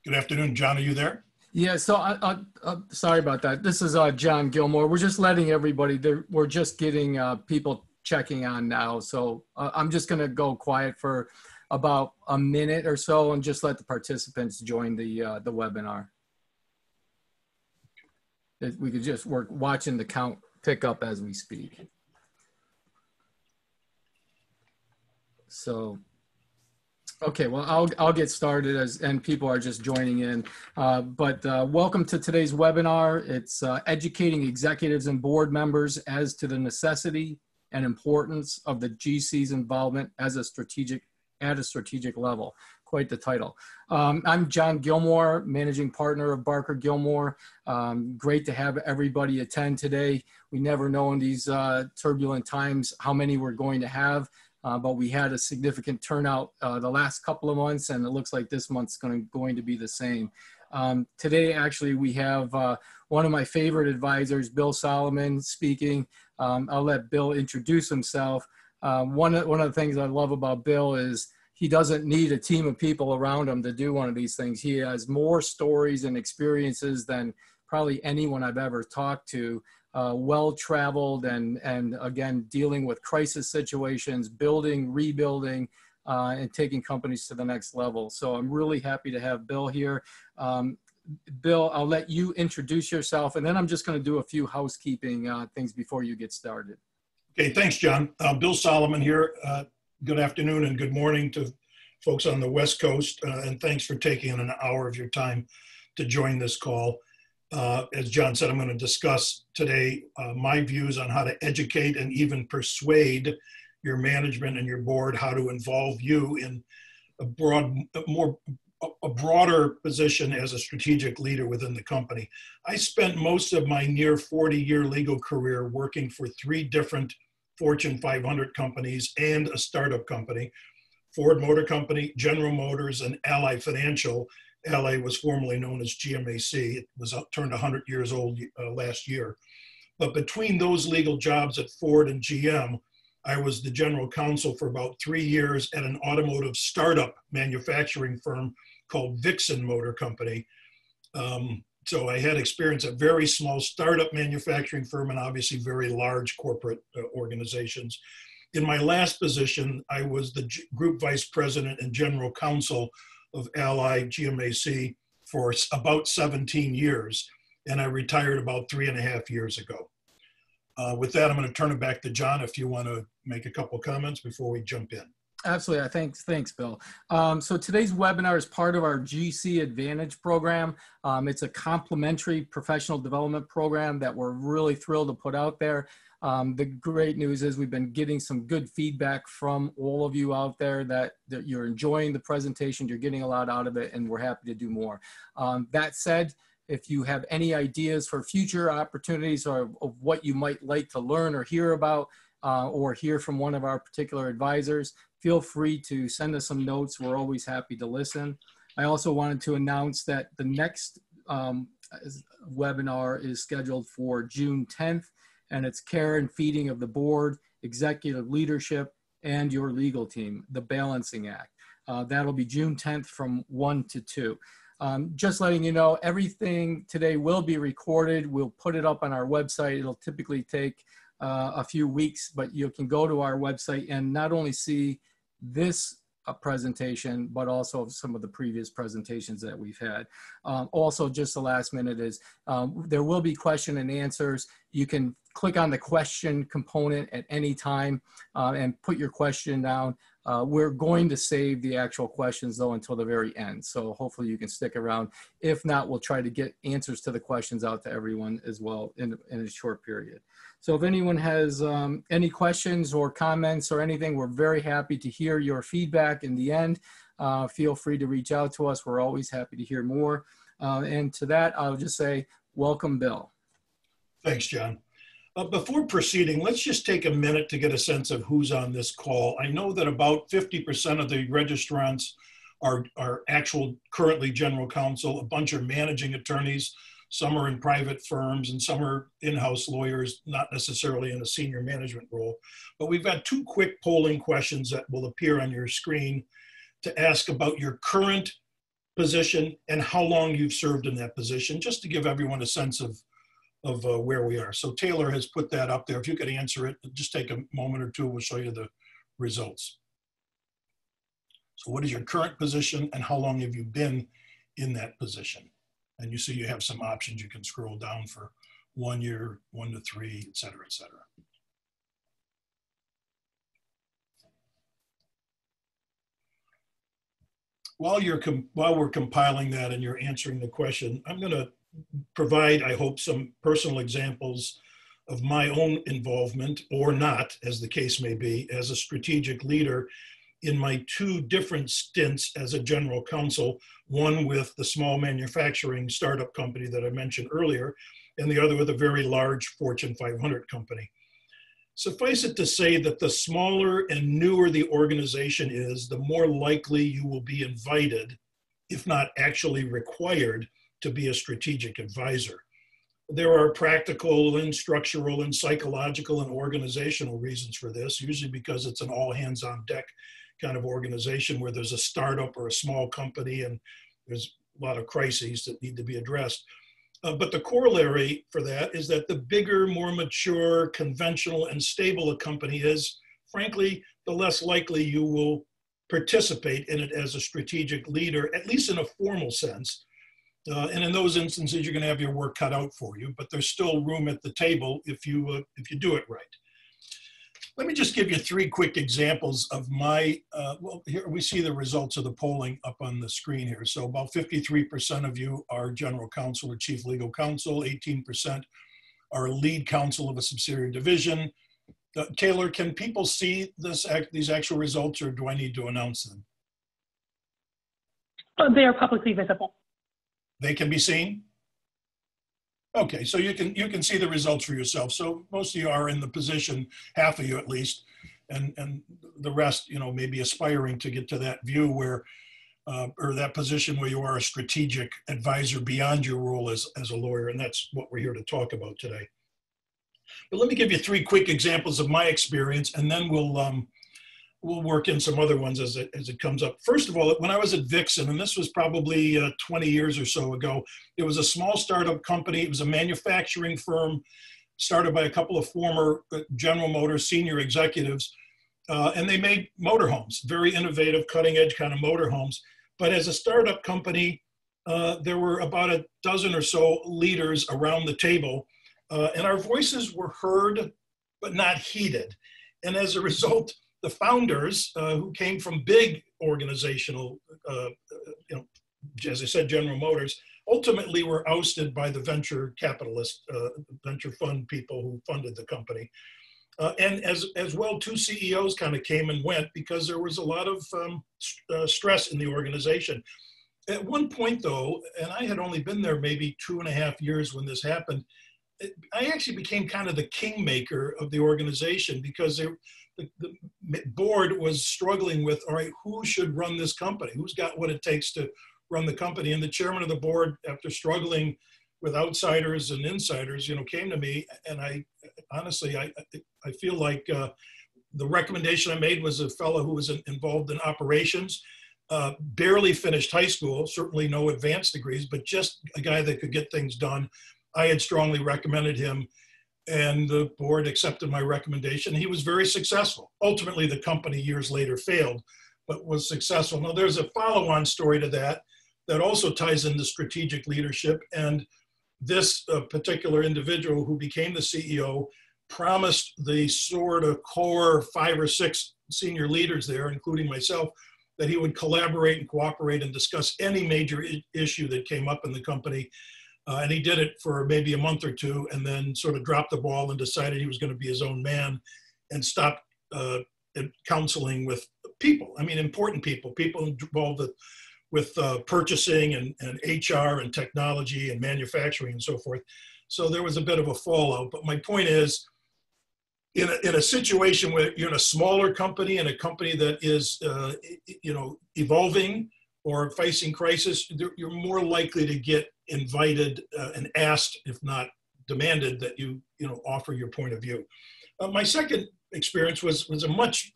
Good afternoon, John. Are you there? Yeah, so sorry about that. This is John Gilmore. We're just letting everybody, we're just getting people checking on now. So I'm just going to go quiet for about a minute or so and just let the participants join the webinar. We could just work watching the count pick up as we speak. So. Okay, well, I'll get started and people are just joining in. Welcome to today's webinar. It's educating executives and board members as to the necessity and importance of the GC's involvement at a strategic level. Quite the title. I'm John Gilmore, managing partner of Barker Gilmore. Great to have everybody attend today. We never know in these turbulent times how many we're going to have. But we had a significant turnout the last couple of months, and it looks like this month's going to be the same. Today, actually, we have one of my favorite advisors, Bill Solomon, speaking. I'll let Bill introduce himself. One of the things I love about Bill is he doesn't need a team of people around him to do one of these things. He has more stories and experiences than probably anyone I've ever talked to. Well-traveled and again, dealing with crisis situations, building, rebuilding, and taking companies to the next level. So I'm really happy to have Bill here. Bill, I'll let you introduce yourself, and then I'm just going to do a few housekeeping things before you get started. Okay, thanks, John. Bill Solomon here. Good afternoon and good morning to folks on the West Coast, and thanks for taking an hour of your time to join this call. As John said, I'm going to discuss today my views on how to educate and even persuade your management and your board how to involve you in a broader position as a strategic leader within the company. I spent most of my near 40-year legal career working for 3 different Fortune 500 companies and a startup company, Ford Motor Company, General Motors, and Ally Financial. Ally was formerly known as GMAC. It was turned 100 years old last year. But between those legal jobs at Ford and GM, I was the general counsel for about 3 years at an automotive startup manufacturing firm called Vixen Motor Company. So I had experience at very small startup manufacturing firm and obviously very large corporate organizations. In my last position, I was the group vice president and general counsel of Ally GMAC for about 17 years, and I retired about 3.5 years ago. With that, I'm going to turn it back to John if you want to make a couple comments before we jump in. Absolutely. Thanks, Bill. So today's webinar is part of our GC Advantage program. It's a complimentary professional development program that we're really thrilled to put out there. The great news is we've been getting some good feedback from all of you out there that you're enjoying the presentation, you're getting a lot out of it, and we're happy to do more. That said, if you have any ideas for future opportunities or of what you might like to learn or hear about or hear from one of our particular advisors, feel free to send us some notes. We're always happy to listen. I also wanted to announce that the next webinar is scheduled for June 10th. And it's care and feeding of the board, executive leadership, and your legal team, the Balancing Act. That'll be June 10th from 1 to 2. Just letting you know, everything today will be recorded. We'll put it up on our website. It'll typically take a few weeks, but you can go to our website and not only see this presentation, but also some of the previous presentations that we've had. Also, just the last minute is there will be question and answers. You can click on the question component at any time and put your question down. We're going to save the actual questions though until the very end. So hopefully you can stick around. If not, we'll try to get answers to the questions out to everyone as well in a short period. So if anyone has any questions or comments or anything, we're very happy to hear your feedback in the end. Feel free to reach out to us. We're always happy to hear more. And to that, I'll just say, welcome, Bill. Thanks, John. Before proceeding, let's just take a minute to get a sense of who's on this call. I know that about 50% of the registrants are actual currently general counsel, a bunch are managing attorneys, some are in private firms, and some are in-house lawyers, not necessarily in a senior management role. But we've got 2 quick polling questions that will appear on your screen to ask about your current position and how long you've served in that position, just to give everyone a sense of where we are. So Taylor has put that up there. If you could answer it, just take a moment or two, we'll show you the results. So what is your current position and how long have you been in that position? And you see you have some options. You can scroll down for 1 year, 1 to 3, et cetera, et cetera. While we're compiling that and you're answering the question, I'm going to provide, I hope, some personal examples of my own involvement, or not, as the case may be, as a strategic leader in my 2 different stints as a general counsel, one with the small manufacturing startup company that I mentioned earlier, and the other with a very large Fortune 500 company. Suffice it to say that the smaller and newer the organization is, the more likely you will be invited, if not actually required, to be a strategic advisor. There are practical and structural and psychological and organizational reasons for this, usually because it's an all hands on deck kind of organization where there's a startup or a small company and there's a lot of crises that need to be addressed. But the corollary for that is that the bigger, more mature, conventional, and stable a company is, frankly, the less likely you will participate in it as a strategic leader, at least in a formal sense. And in those instances, you're going to have your work cut out for you, but there's still room at the table if you do it right. Let me just give you 3 quick examples of my, well, here we see the results of the polling up on the screen here. So about 53% of you are general counsel or chief legal counsel, 18% are lead counsel of a subsidiary division. Taylor, can people see these actual results, or do I need to announce them? They are publicly visible. They can be seen? Okay, so you can see the results for yourself. So most of you are in the position, half of you at least, and the rest, you know, maybe aspiring to get to that view where, or that position where you are a strategic advisor beyond your role as a lawyer, and that's what we're here to talk about today. But let me give you 3 quick examples of my experience, and then we'll work in some other ones as it comes up. First of all, when I was at Vixen, and this was probably 20 years or so ago, it was a small startup company. It was a manufacturing firm started by a couple of former General Motors senior executives, and they made motorhomes, very innovative, cutting edge kind of motorhomes. But as a startup company, there were about a dozen or so leaders around the table, and our voices were heard, but not heeded. And as a result, the founders, who came from big organizational, you know, as I said, General Motors, ultimately were ousted by the venture capitalist, venture fund people who funded the company. And as well, 2 CEOs kind of came and went because there was a lot of stress in the organization. At one point, though, and I had only been there maybe 2.5 years when this happened, I actually became kind of the kingmaker of the organization because the board was struggling with, all right, who should run this company? Who's got what it takes to run the company? And the chairman of the board, after struggling with outsiders and insiders, you know, came to me, and I honestly, I feel like the recommendation I made was a fellow who was involved in operations, barely finished high school, certainly no advanced degrees, but just a guy that could get things done. I had strongly recommended him, and the board accepted my recommendation. He was very successful. Ultimately, the company years later failed, but was successful. Now, there's a follow-on story to that also ties into strategic leadership. And this particular individual who became the CEO promised the sort of core 5 or 6 senior leaders there, including myself, that he would collaborate and cooperate and discuss any major issue that came up in the company. And he did it for maybe a month or 2 and then sort of dropped the ball and decided he was going to be his own man and stopped counseling with people. I mean, important people involved with purchasing and HR and technology and manufacturing and so forth. So there was a bit of a fallout. But my point is, in a situation where you're in a smaller company and a company that is, you know, evolving or facing crisis, you're more likely to get invited and asked, if not demanded, that you know, offer your point of view. My second experience was a much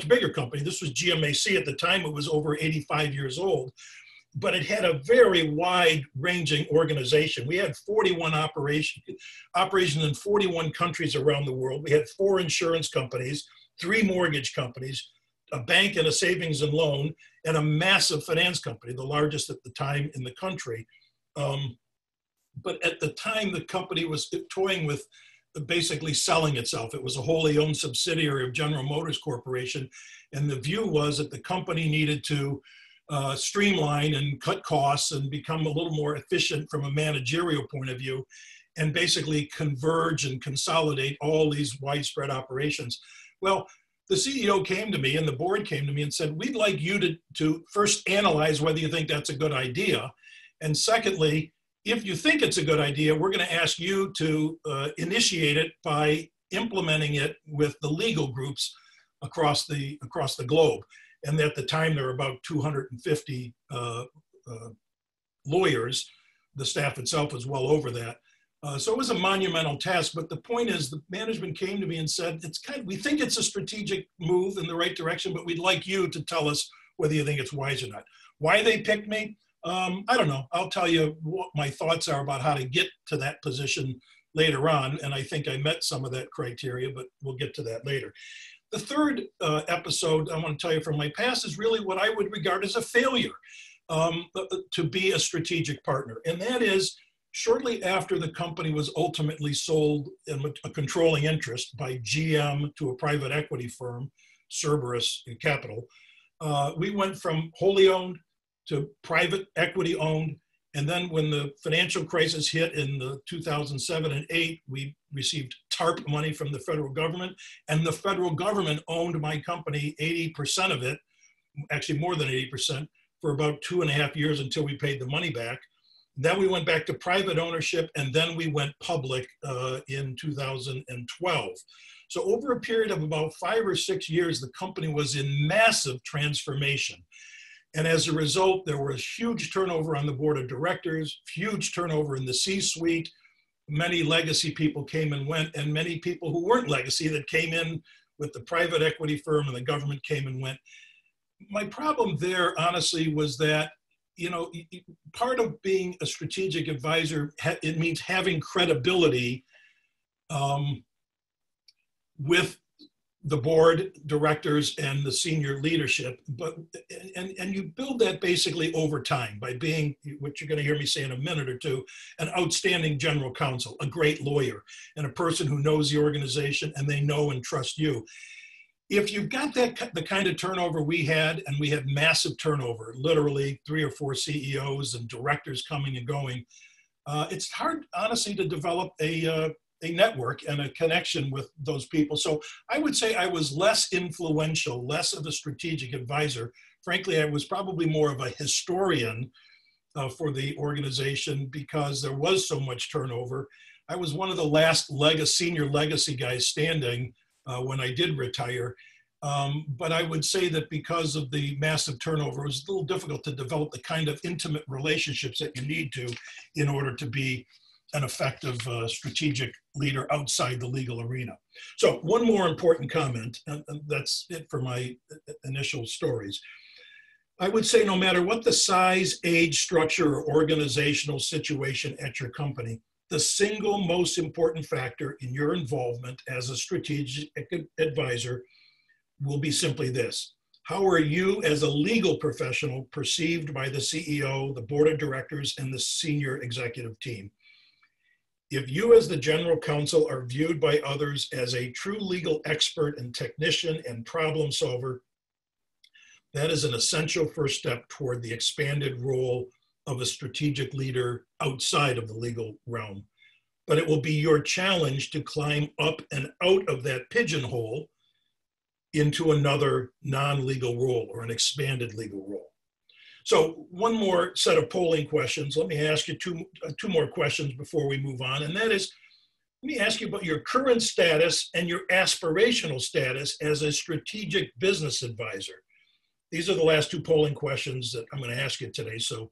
bigger company. This was GMAC at the time. It was over 85 years old. but it had a very wide-ranging organization. We had 41 operations in 41 countries around the world. We had 4 insurance companies, 3 mortgage companies, a bank and a savings and loan, and a massive finance company, the largest at the time in the country. But at the time, the company was toying with basically selling itself. It was a wholly owned subsidiary of General Motors Corporation. And the view was that the company needed to streamline and cut costs and become a little more efficient from a managerial point of view, and basically converge and consolidate all these widespread operations. Well, the CEO came to me and the board came to me and said, we'd like you to first analyze whether you think that's a good idea. And secondly, if you think it's a good idea, we're going to ask you to initiate it by implementing it with the legal groups across the globe. And at the time, there were about 250 lawyers. The staff itself was well over that. So it was a monumental task. But the point is, the management came to me and said, we think it's a strategic move in the right direction, but we'd like you to tell us whether you think it's wise or not. Why they picked me? I don't know. I'll tell you what my thoughts are about how to get to that position later on. And I think I met some of that criteria, but we'll get to that later. The third episode I want to tell you from my past is really what I would regard as a failure to be a strategic partner. And that is, shortly after the company was ultimately sold in a controlling interest by GM to a private equity firm, Cerberus Capital, we went from wholly owned to private equity owned. And then when the financial crisis hit in the 2007 and 8, we received TARP money from the federal government, and the federal government owned my company, 80% of it, actually more than 80%, for about 2.5 years until we paid the money back. Then we went back to private ownership, and then we went public in 2012. So over a period of about 5 or 6 years, the company was in massive transformation. And as a result, there was huge turnover on the board of directors, huge turnover in the C-suite. Many legacy people came and went, and many people who weren't legacy that came in with the private equity firm and the government came and went. My problem there, honestly, was that, you know, part of being a strategic advisor, it means having credibility with the board, directors, and the senior leadership, and you build that basically over time by being, what you're going to hear me say in a minute or two, an outstanding general counsel, a great lawyer, and a person who knows the organization and they know and trust you. If you've got the kind of turnover we had, and we had massive turnover, literally 3 or 4 CEOs and directors coming and going, it's hard, honestly, to develop a network and a connection with those people. So I would say I was less influential, less of a strategic advisor. Frankly, I was probably more of a historian for the organization because there was so much turnover. I was one of the last senior legacy guys standing when I did retire. But I would say that because of the massive turnover, it was a little difficult to develop the kind of intimate relationships that you need to in order to be an effective strategic leader outside the legal arena. So one more important comment, and that's it for my initial stories. I would say no matter what the size, age, structure, or organizational situation at your company, the single most important factor in your involvement as a strategic advisor will be simply this: how are you as a legal professional perceived by the CEO, the board of directors, and the senior executive team? If you as the general counsel are viewed by others as a true legal expert and technician and problem solver, that is an essential first step toward the expanded role of a strategic leader outside of the legal realm. But it will be your challenge to climb up and out of that pigeonhole into another non-legal role or an expanded legal role. So one more set of polling questions. Let me ask you two more questions before we move on. And that is, let me ask you about your current status and your aspirational status as a strategic business advisor. These are the last 2 polling questions that I'm going to ask you today. So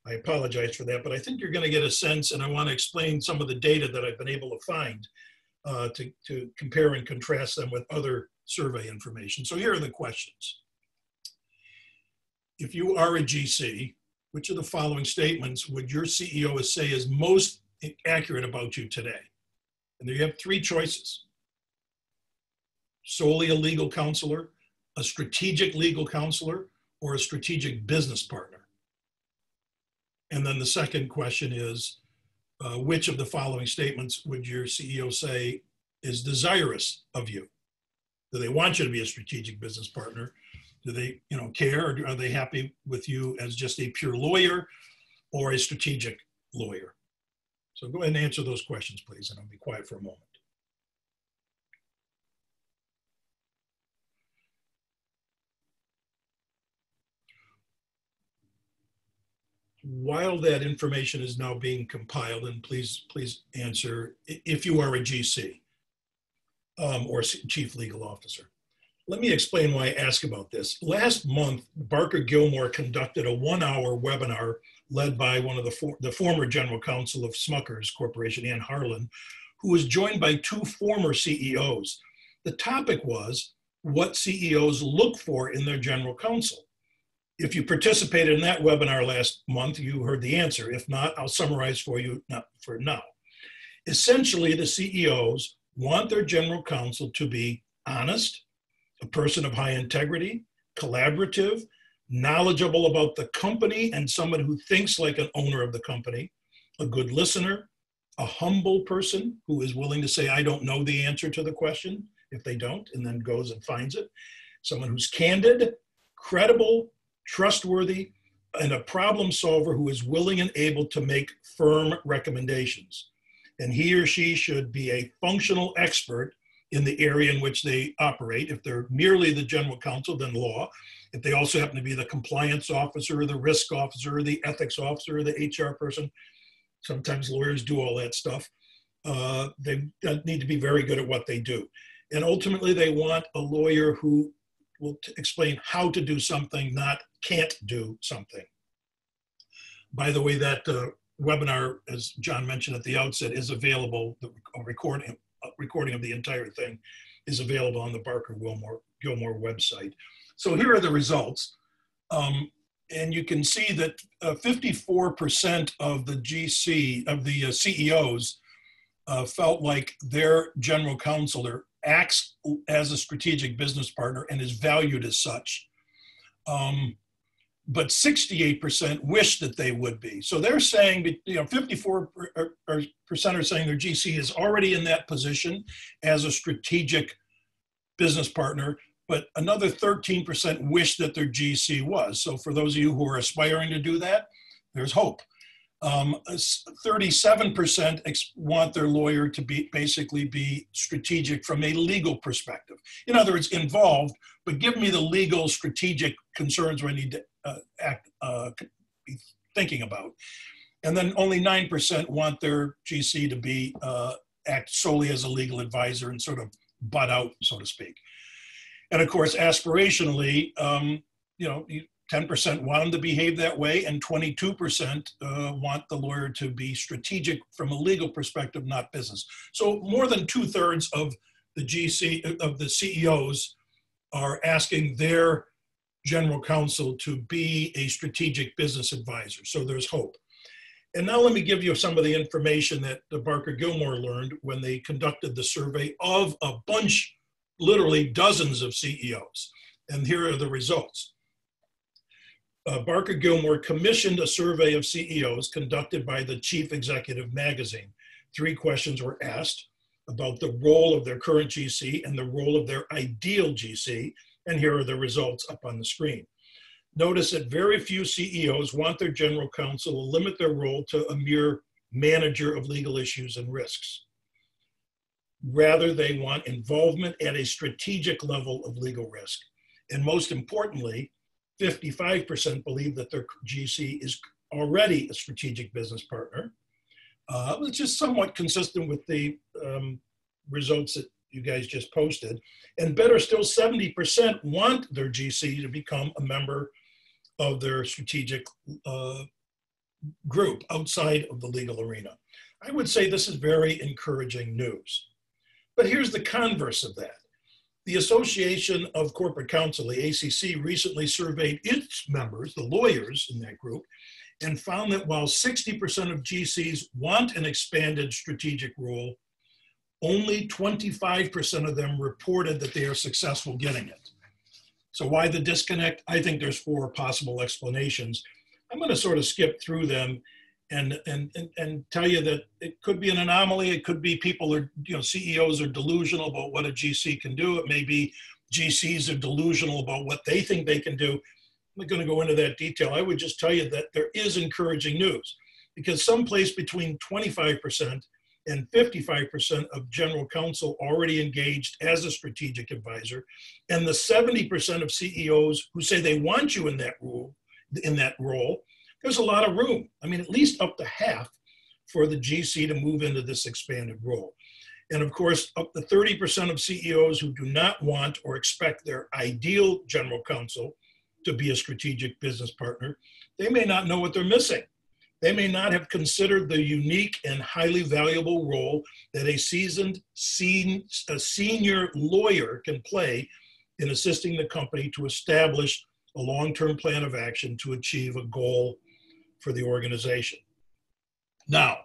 I apologize for that, but I think you're going to get a sense, and I want to explain some of the data that I've been able to find to compare and contrast them with other survey information. So here are the questions. If you are a GC, which of the following statements would your CEO say is most accurate about you today? And there you have three choices. Solely a legal counselor, a strategic legal counselor, or a strategic business partner. And then the second question is, which of the following statements would your CEO say is desirous of you? Do they want you to be a strategic business partner? Do they, care, or are they happy with you as just a pure lawyer or a strategic lawyer? So go ahead and answer those questions, please, and I'll be quiet for a moment. While that information is now being compiled, and please answer if you are a GC or chief legal officer. Let me explain why I ask about this. Last month, Barker Gilmore conducted a 1-hour webinar led by one of the former General Counsel of Smucker's Corporation, Ann Harlan, who was joined by 2 former CEOs. The topic was what CEOs look for in their General Counsel. If you participated in that webinar last month, you heard the answer. If not, I'll summarize for you for now. Essentially, the CEOs want their General Counsel to be honest, a person of high integrity, collaborative, knowledgeable about the company and someone who thinks like an owner of the company, a good listener, a humble person who is willing to say, I don't know the answer to the question if they don't, and then goes and finds it. Someone who's candid, credible, trustworthy, and a problem solver who is willing and able to make firm recommendations. And he or she should be a functional expert in the area in which they operate. If they're merely the General Counsel, then law. If they also happen to be the compliance officer or the risk officer or the ethics officer or the HR person, sometimes lawyers do all that stuff. They need to be very good at what they do. And ultimately, they want a lawyer who will explain how to do something, not can't do something. By the way, that webinar, as John mentioned at the outset, is available. The recording of the entire thing is available on the Barker Gilmore website. So here are the results. And you can see that 54% of the CEOs felt like their General Counselor acts as a strategic business partner and is valued as such. But 68% wish that they would be. So they're saying, 54% are saying their GC is already in that position as a strategic business partner, but another 13% wish that their GC was. So for those of you who are aspiring to do that, there's hope. 37% want their lawyer to basically be strategic from a legal perspective. In other words, involved, but give me the legal strategic concerns where I need to be thinking about. And then only 9% want their GC to be act solely as a legal advisor and sort of butt out, so to speak. And of course, aspirationally, 10% want them to behave that way, and 22% want the lawyer to be strategic from a legal perspective, not business. So more than 2/3 of the CEOs are asking their General Counsel to be a strategic business advisor. So there's hope. And now let me give you some of the information that the Barker Gilmore learned when they conducted the survey of a bunch, literally dozens of CEOs. And here are the results. Barker Gilmore commissioned a survey of CEOs conducted by the Chief Executive magazine. 3 questions were asked about the role of their current GC and the role of their ideal GC, and here are the results up on the screen. Notice that very few CEOs want their General Counsel to limit their role to a mere manager of legal issues and risks. Rather, they want involvement at a strategic level of legal risk. And most importantly, 55% believe that their GC is already a strategic business partner, which is somewhat consistent with the results that you guys just posted. And better still, 70% want their GC to become a member of their strategic group outside of the legal arena. I would say this is very encouraging news. But here's the converse of that. The Association of Corporate Counsel, the ACC, recently surveyed its members, the lawyers in that group, and found that while 60% of GCs want an expanded strategic role, only 25% of them reported that they are successful getting it. So why the disconnect? I think there's 4 possible explanations. I'm going to sort of skip through them and tell you that it could be an anomaly. It could be people are, CEOs are delusional about what a GC can do. It may be GCs are delusional about what they think they can do. I'm not going to go into that detail. I would just tell you that there is encouraging news, because someplace between 25% and 55% of general counsel already engaged as a strategic advisor, and the 70% of CEOs who say they want you in that role, there's a lot of room. I mean, at least up to half for the GC to move into this expanded role. And of course, up to 30% of CEOs who do not want or expect their ideal general counsel to be a strategic business partner, they may not know what they're missing. They may not have considered the unique and highly valuable role that a seasoned senior lawyer can play in assisting the company to establish a long-term plan of action to achieve a goal for the organization. Now,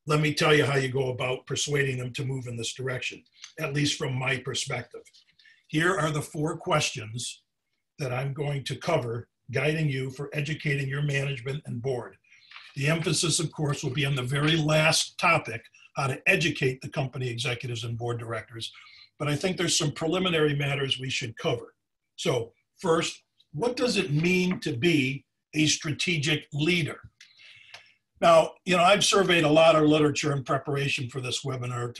let me tell you how you go about persuading them to move in this direction, at least from my perspective. Here are the 4 questions that I'm going to cover, guiding you for educating your management and board. The emphasis, of course, will be on the very last topic, how to educate the company executives and board directors. But I think there's some preliminary matters we should cover. So first, what does it mean to be a strategic leader? Now, I've surveyed a lot of literature in preparation for this webinar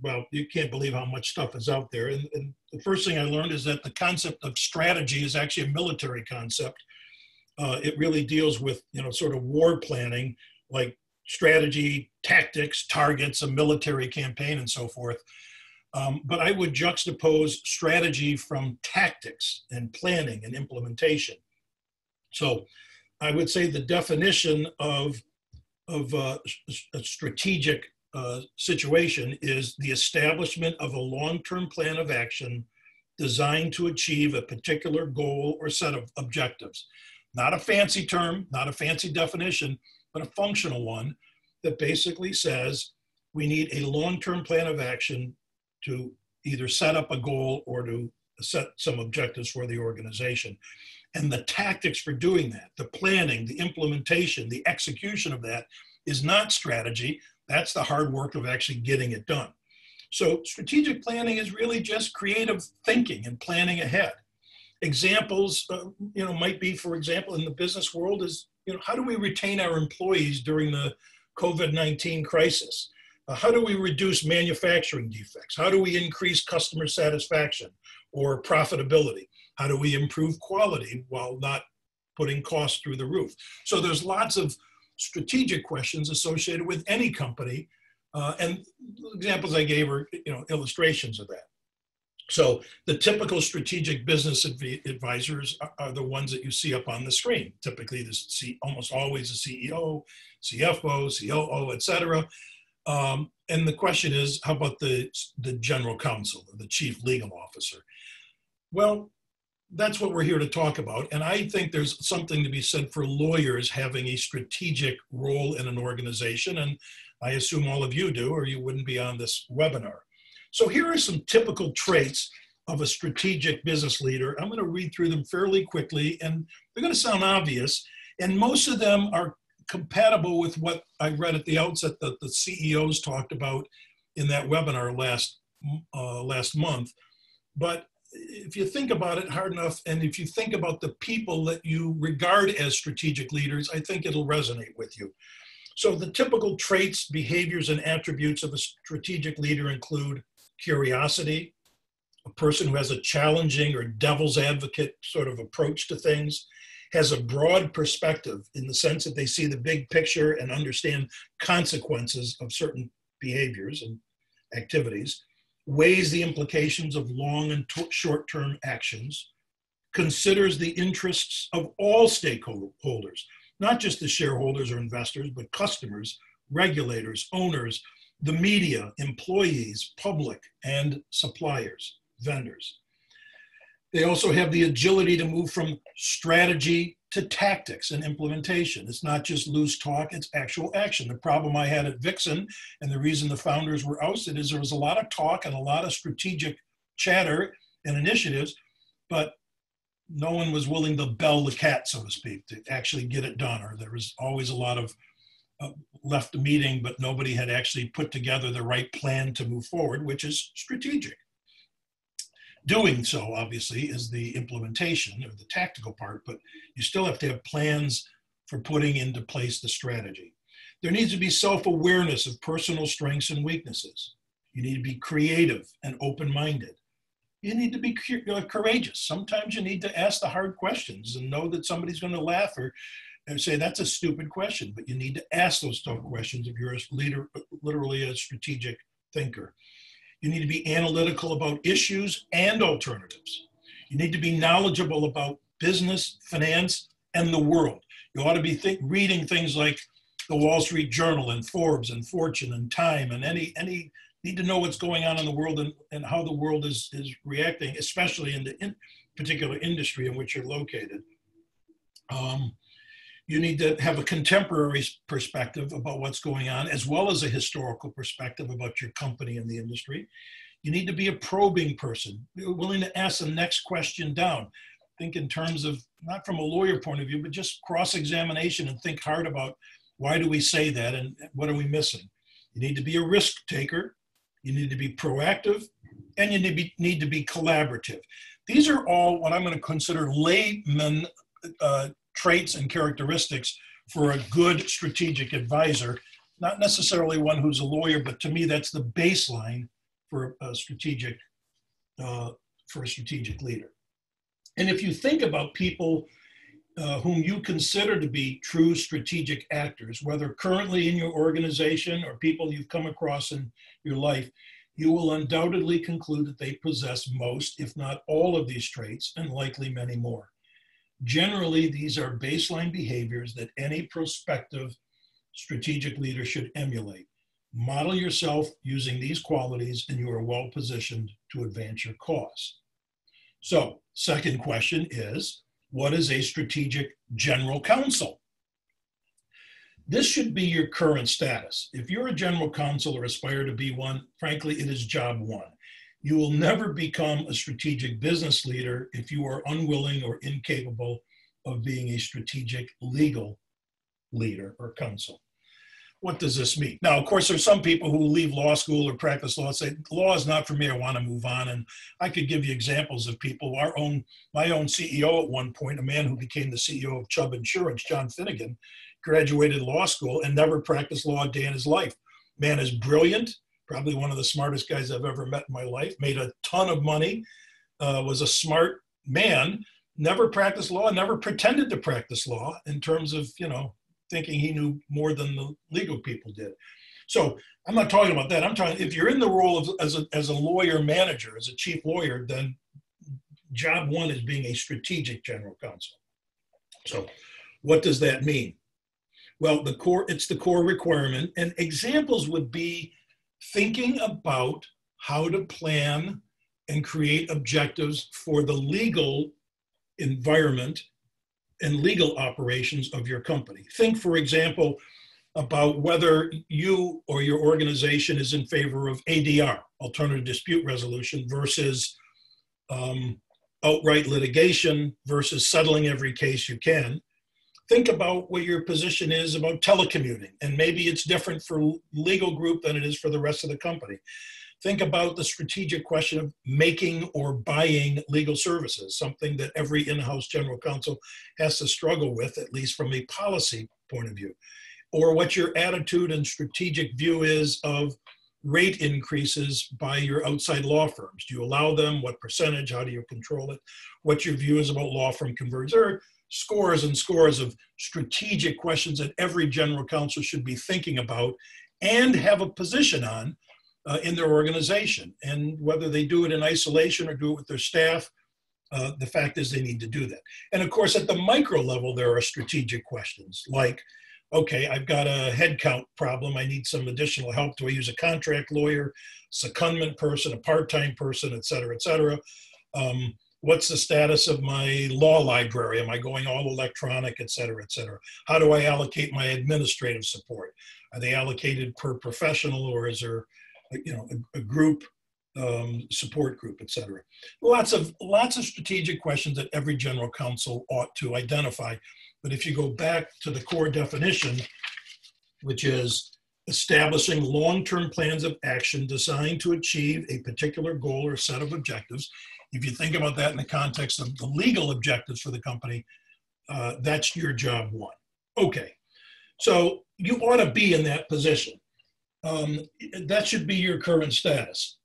well, you can't believe how much stuff is out there. And the first thing I learned is that the concept of strategy is actually a military concept. It really deals with, sort of war planning, like strategy, tactics, targets, a military campaign, and so forth. But I would juxtapose strategy from tactics and planning and implementation. So I would say the definition of a strategic situation is the establishment of a long-term plan of action designed to achieve a particular goal or set of objectives. Not a fancy term, not a fancy definition, but a functional one that basically says we need a long-term plan of action to either set up a goal or to set some objectives for the organization. And the tactics for doing that, the planning, the implementation, the execution of that is not strategy. That's the hard work of actually getting it done. So strategic planning is really just creative thinking and planning ahead. Examples, might be, for example, in the business world is, how do we retain our employees during the COVID-19 crisis? How do we reduce manufacturing defects? How do we increase customer satisfaction or profitability? How do we improve quality while not putting costs through the roof? So there's lots of strategic questions associated with any company. And the examples I gave are, illustrations of that. So the typical strategic business advisors are the ones that you see up on the screen. Typically, almost always the CEO, CFO, COO, et cetera. And the question is, how about the general counsel, or the chief legal officer? Well, that's what we're here to talk about. And I think there's something to be said for lawyers having a strategic role in an organization. And I assume all of you do, or you wouldn't be on this webinar. So here are some typical traits of a strategic business leader. I'm going to read through them fairly quickly, and they're going to sound obvious. And most of them are compatible with what I read at the outset that the CEOs talked about in that webinar last month. But if you think about it hard enough, and if you think about the people that you regard as strategic leaders, I think it'll resonate with you. So the typical traits, behaviors, and attributes of a strategic leader include curiosity, a person who has a challenging or devil's advocate sort of approach to things, has a broad perspective in the sense that they see the big picture and understand consequences of certain behaviors and activities, weighs the implications of long and short-term actions, considers the interests of all stakeholders, not just the shareholders or investors, but customers, regulators, owners, the media, employees, public, and suppliers, vendors. They also have the agility to move from strategy to tactics and implementation. It's not just loose talk, it's actual action. The problem I had at Vixen, and the reason the founders were ousted, is there was a lot of talk and a lot of strategic chatter and initiatives, but no one was willing to bell the cat, so to speak, to actually get it done. Or there was always a lot of left the meeting, but nobody had actually put together the right plan to move forward, which is strategic. Doing so, obviously, is the implementation or the tactical part, but you still have to have plans for putting into place the strategy. There needs to be self-awareness of personal strengths and weaknesses. You need to be creative and open-minded. You need to be courageous. Sometimes you need to ask the hard questions and know that somebody's going to laugh or say, that's a stupid question, but you need to ask those tough questions if you're a leader, literally a strategic thinker. You need to be analytical about issues and alternatives. You need to be knowledgeable about business, finance, and the world. You ought to be reading things like the Wall Street Journal and Forbes and Fortune and Time, and any need to know what's going on in the world and how the world is reacting, especially in the particular industry in which you're located. You need to have a contemporary perspective about what's going on, as well as a historical perspective about your company and the industry. You need to be a probing person, willing to ask the next question down. Think in terms of, not from a lawyer point of view, but just cross-examination and think hard about why do we say that and what are we missing. You need to be a risk taker. You need to be proactive, and you need to be collaborative. These are all what I'm going to consider layman traits and characteristics for a good strategic advisor, not necessarily one who's a lawyer, but to me, that's the baseline for a strategic leader. And if you think about people whom you consider to be true strategic actors, whether currently in your organization or people you've come across in your life, you will undoubtedly conclude that they possess most, if not all of these traits, and likely many more. Generally, these are baseline behaviors that any prospective strategic leader should emulate. Model yourself using these qualities and you are well positioned to advance your cause. So, second question is, what is a strategic general counsel? This should be your current status. If you're a general counsel or aspire to be one, frankly, it is job one. You will never become a strategic business leader if you are unwilling or incapable of being a strategic legal leader or counsel. What does this mean? Now, of course, there's some people who leave law school or practice law and say, law is not for me, I want to move on. And I could give you examples of people. My own CEO at one point, a man who became the CEO of Chubb Insurance, John Finnegan, graduated law school and never practiced law a day in his life. Man is brilliant, probably one of the smartest guys I've ever met in my life, made a ton of money, was a smart man, never practiced law, never pretended to practice law in terms of, thinking he knew more than the legal people did. So I'm not talking about that. I'm talking, if you're in the role of as a lawyer manager, as a chief lawyer, then job one is being a strategic general counsel. So what does that mean? Well, it's the core requirement, and examples would be thinking about how to plan and create objectives for the legal environment and legal operations of your company. Think, for example, about whether you or your organization is in favor of ADR, alternative dispute resolution, versus outright litigation versus settling every case you can. Think about what your position is about telecommuting, and maybe it's different for legal group than it is for the rest of the company. Think about the strategic question of making or buying legal services, something that every in-house general counsel has to struggle with, at least from a policy point of view. Or what your attitude and strategic view is of rate increases by your outside law firms. Do you allow them? What percentage? How do you control it? What your view is about law firm conversions? There are scores and scores of strategic questions that every general counsel should be thinking about and have a position on in their organization. And whether they do it in isolation or do it with their staff, the fact is they need to do that. And of course, at the micro level, there are strategic questions like, okay, I've got a headcount problem. I need some additional help. Do I use a contract lawyer, secondment person, a part-time person, et cetera, et cetera? What's the status of my law library? Am I going all electronic, et cetera, et cetera? How do I allocate my administrative support? Are they allocated per professional, or is there, a group support group, et cetera? Lots of strategic questions that every general counsel ought to identify. But if you go back to the core definition, which is establishing long-term plans of action designed to achieve a particular goal or set of objectives. If you think about that in the context of the legal objectives for the company, that's your job one. Okay, so you ought to be in that position. That should be your current status.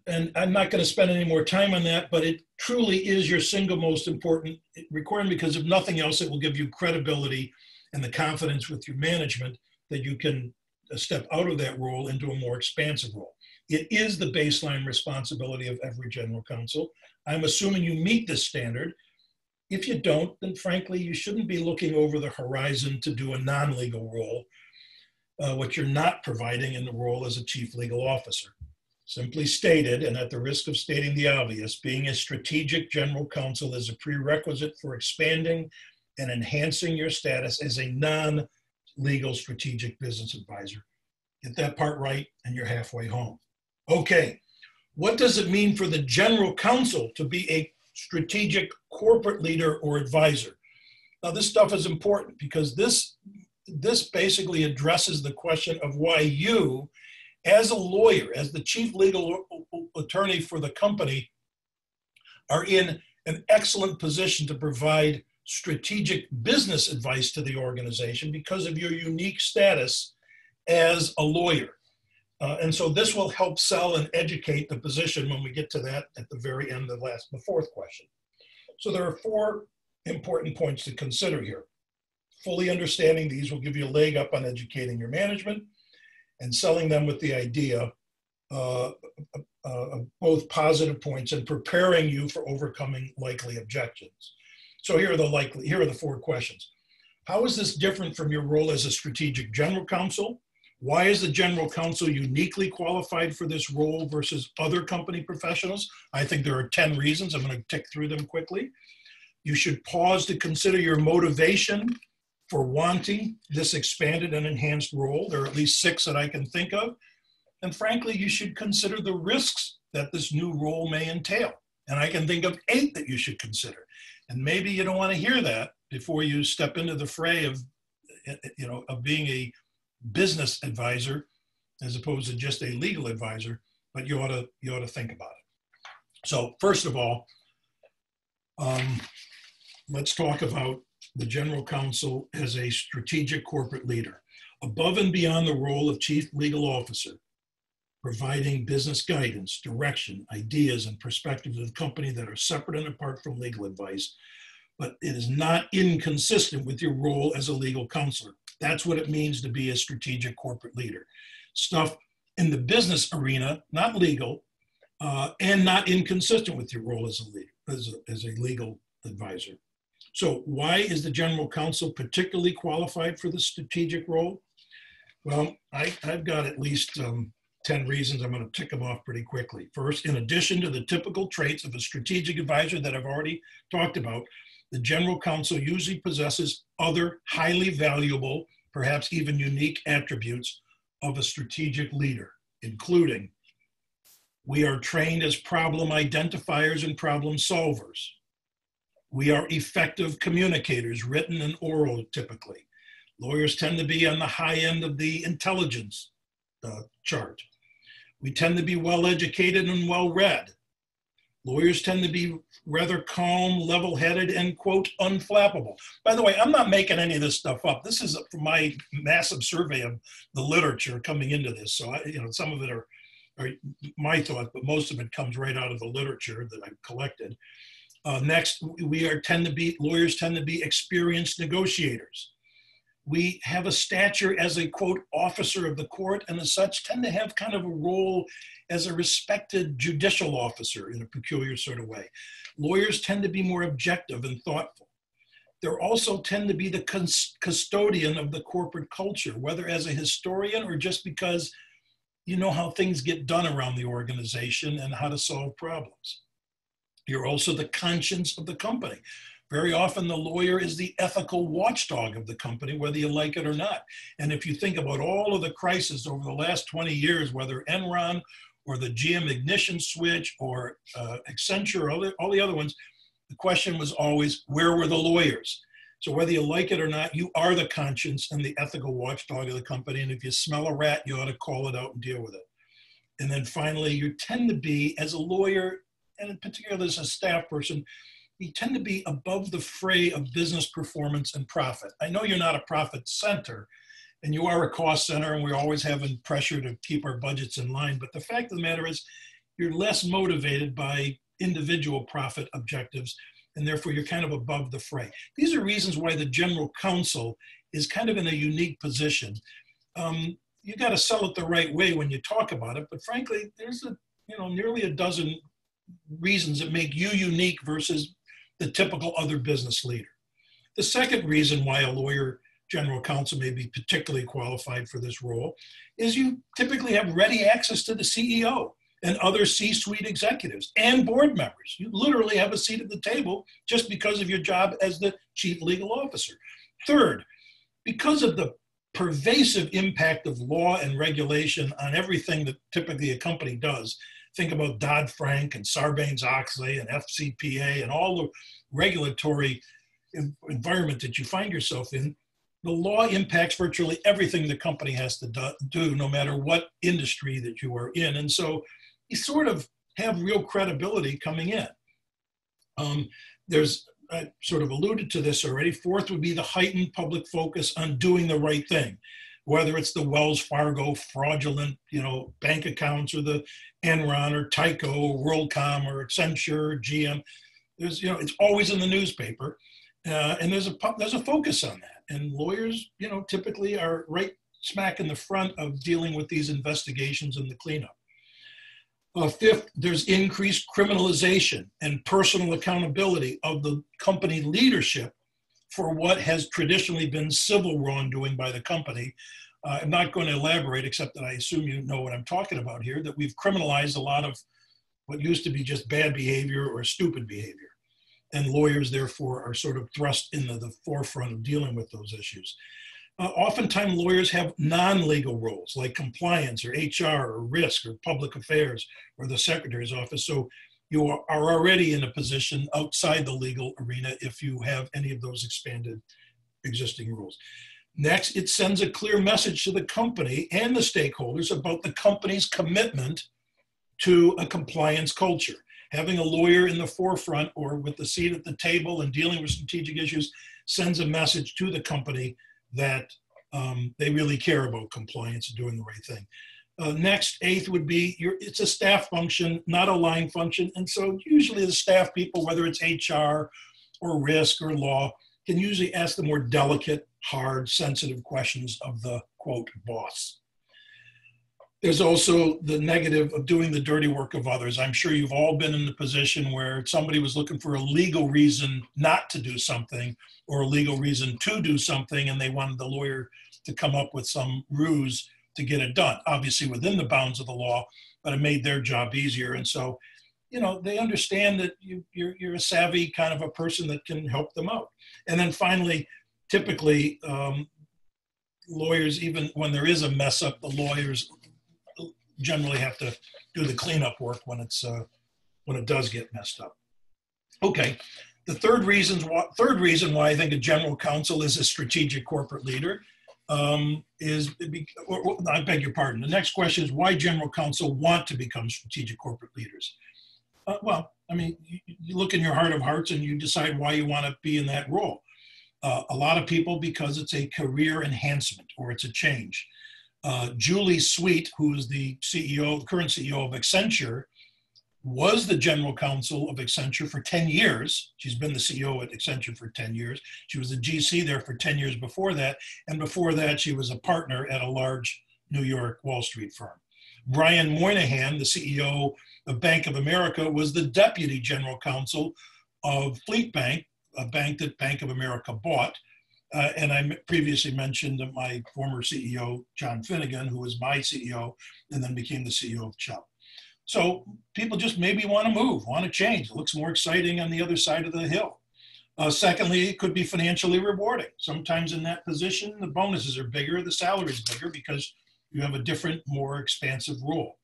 And I'm not going to spend any more time on that, but it truly is your single most important requirement, because if nothing else, it will give you credibility and the confidence with your management that you can step out of that role into a more expansive role. It is the baseline responsibility of every general counsel. I'm assuming you meet this standard. If you don't, then frankly, you shouldn't be looking over the horizon to do a non-legal role, what you're not providing in the role as a chief legal officer. Simply stated, and at the risk of stating the obvious, being a strategic general counsel is a prerequisite for expanding and enhancing your status as a non-legal strategic business advisor. Get that part right, and you're halfway home. Okay, what does it mean for the general counsel to be a strategic corporate leader or advisor? Now, this stuff is important because this basically addresses the question of why you, as a lawyer, as the chief legal attorney for the company, are in an excellent position to provide strategic business advice to the organization because of your unique status as a lawyer. And so this will help sell and educate the position when we get to that at the very end of the fourth question. So there are 4 important points to consider here. Fully understanding these will give you a leg up on educating your management and selling them with the idea of both positive points and preparing you for overcoming likely objections. So here are the 4 questions. How is this different from your role as a strategic general counsel? Why is the general counsel uniquely qualified for this role versus other company professionals? I think there are 10 reasons. I'm going to tick through them quickly. You should pause to consider your motivation for wanting this expanded and enhanced role. There are at least 6 that I can think of. And frankly, you should consider the risks that this new role may entail. And I can think of 8 that you should consider. And maybe you don't want to hear that before you step into the fray of being a business advisor as opposed to just a legal advisor, but you ought to think about it. So first of all, let's talk about the general counsel as a strategic corporate leader. Above and beyond the role of chief legal officer, providing business guidance, direction, ideas, and perspectives of the company that are separate and apart from legal advice, but it is not inconsistent with your role as a legal counselor. That's what it means to be a strategic corporate leader. Stuff in the business arena, not legal, and not inconsistent with your role as a legal advisor. So why is the general counsel particularly qualified for the strategic role? Well, I've got at least 10 reasons. I'm going to tick them off pretty quickly. First, in addition to the typical traits of a strategic advisor that I've already talked about, the general counsel usually possesses other highly valuable, perhaps even unique attributes of a strategic leader, including we are trained as problem identifiers and problem solvers. We are effective communicators, written and oral typically. Lawyers tend to be on the high end of the intelligence chart. We tend to be well-educated and well-read. Lawyers tend to be rather calm, level-headed, and, quote, unflappable. By the way, I'm not making any of this stuff up. This is from my massive survey of the literature coming into this. So, some of it are my thoughts, but most of it comes right out of the literature that I've collected. Next, lawyers tend to be experienced negotiators. We have a stature as a, quote, officer of the court, and as such tend to have kind of a role as a respected judicial officer in a peculiar sort of way. Lawyers tend to be more objective and thoughtful. They also tend to be the custodian of the corporate culture, whether as a historian or just because you know how things get done around the organization and how to solve problems. You're also the conscience of the company. Very often the lawyer is the ethical watchdog of the company, whether you like it or not. And if you think about all of the crises over the last 20 years, whether Enron or the GM ignition switch or Accenture, or all the other ones, the question was always, where were the lawyers? So whether you like it or not, you are the conscience and the ethical watchdog of the company. And if you smell a rat, you ought to call it out and deal with it. And then finally, you tend to be, as a lawyer, and in particular as a staff person, you tend to be above the fray of business performance and profit. I know you're not a profit center, and you are a cost center, and we're always having pressure to keep our budgets in line. But the fact of the matter is, you're less motivated by individual profit objectives, and therefore you're kind of above the fray. These are reasons why the General Counsel is kind of in a unique position. You got to sell it the right way when you talk about it, but frankly, there's nearly a dozen reasons that make you unique versus the typical other business leader. The second reason why a lawyer general counsel may be particularly qualified for this role is you typically have ready access to the CEO and other C-suite executives and board members. You literally have a seat at the table just because of your job as the chief legal officer. Third, because of the pervasive impact of law and regulation on everything that typically a company does, think about Dodd-Frank and Sarbanes-Oxley and FCPA and all the regulatory environment that you find yourself in. The law impacts virtually everything the company has to do, no matter what industry that you are in. And so you sort of have real credibility coming in. I sort of alluded to this already. Fourth would be the heightened public focus on doing the right thing, whether it's the Wells Fargo fraudulent, bank accounts, or the Enron or Tyco or WorldCom or Accenture or GM. It's always in the newspaper, and there's a focus on that. And lawyers, typically are right smack in the front of dealing with these investigations and the cleanup. Fifth, there's increased criminalization and personal accountability of the company leadership for what has traditionally been civil wrongdoing by the company. I'm not going to elaborate, except that I assume you know what I'm talking about here, that we've criminalized a lot of what used to be just bad behavior or stupid behavior. And lawyers, therefore, are sort of thrust into the forefront of dealing with those issues. Oftentimes, lawyers have non-legal roles like compliance or HR or risk or public affairs or the secretary's office. So you are already in a position outside the legal arena if you have any of those expanded existing roles. Next, it sends a clear message to the company and the stakeholders about the company's commitment to a compliance culture. Having a lawyer in the forefront or with the seat at the table and dealing with strategic issues sends a message to the company that they really care about compliance and doing the right thing. Next, eighth would be, it's a staff function, not a line function. And so usually the staff people, whether it's HR or risk or law, can usually ask the more delicate, hard, sensitive questions of the, quote, boss. There's also the negative of doing the dirty work of others. I'm sure you've all been in the position where somebody was looking for a legal reason not to do something or a legal reason to do something, and they wanted the lawyer to come up with some ruse to get it done, obviously within the bounds of the law, but it made their job easier. And so, they understand that you're a savvy kind of a person that can help them out. And then finally, typically, lawyers, even when there is a mess up, the lawyers generally have to do the cleanup work when it does get messed up. Okay, the third reason why I think a general counsel is a strategic corporate leader I beg your pardon. The next question is why general counsel want to become strategic corporate leaders. You look in your heart of hearts and you decide why you want to be in that role. A lot of people because it's a career enhancement or it's a change. Julie Sweet, who is the current CEO of Accenture, was the general counsel of Accenture for 10 years. She's been the CEO at Accenture for 10 years. She was the GC there for 10 years before that. And before that, she was a partner at a large New York Wall Street firm. Brian Moynihan, the CEO of Bank of America, was the deputy general counsel of Fleet Bank, a bank that Bank of America bought. And I previously mentioned my former CEO, John Finnegan, who was my CEO and then became the CEO of Chubb. So people just maybe want to move, want to change. It looks more exciting on the other side of the hill. Secondly, it could be financially rewarding. Sometimes in that position, the bonuses are bigger, the salary is bigger because you have a different, more expansive role.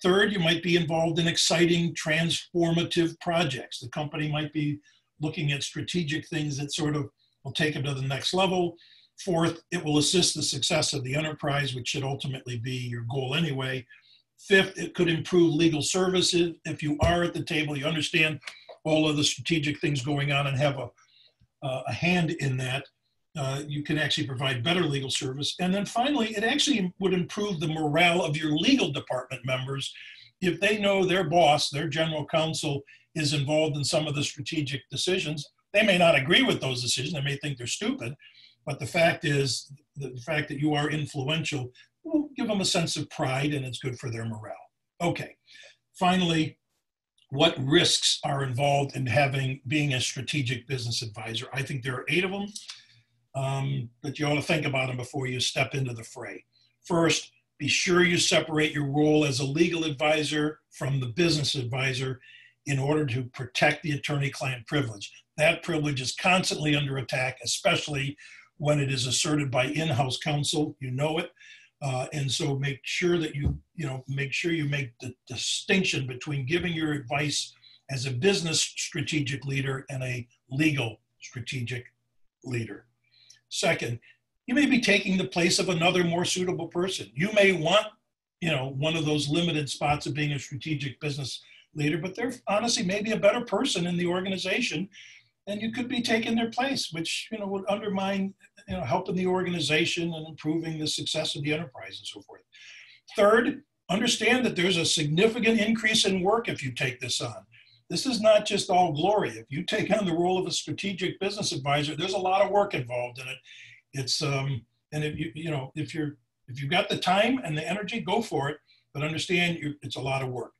Third, you might be involved in exciting, transformative projects. The company might be looking at strategic things that sort of will take it to the next level. Fourth, it will assist the success of the enterprise, which should ultimately be your goal anyway. Fifth, it could improve legal services. If you are at the table, you understand all of the strategic things going on and have a hand in that, you can actually provide better legal service. And then finally, it actually would improve the morale of your legal department members if they know their boss, their general counsel, is involved in some of the strategic decisions. They may not agree with those decisions. They may think they're stupid, but the fact is, the fact that you are influential will give them a sense of pride, and it's good for their morale. Okay, finally, what risks are involved in being a strategic business advisor? I think there are 8 of them, but you ought to think about them before you step into the fray. First, be sure you separate your role as a legal advisor from the business advisor in order to protect the attorney-client privilege. That privilege is constantly under attack, especially when it is asserted by in-house counsel. You know it. And so make sure that you make the distinction between giving your advice as a business strategic leader and a legal strategic leader. Second, you may be taking the place of another more suitable person. You may want, one of those limited spots of being a strategic business leader, but there honestly may be a better person in the organization, and you could be taking their place, which would undermine helping the organization and improving the success of the enterprise and so forth. Third, understand that there's a significant increase in work if you take this on. This is not just all glory. If you take on the role of a strategic business advisor, there's a lot of work involved in it. It's and if you've got the time and the energy, go for it. But understand it's a lot of work.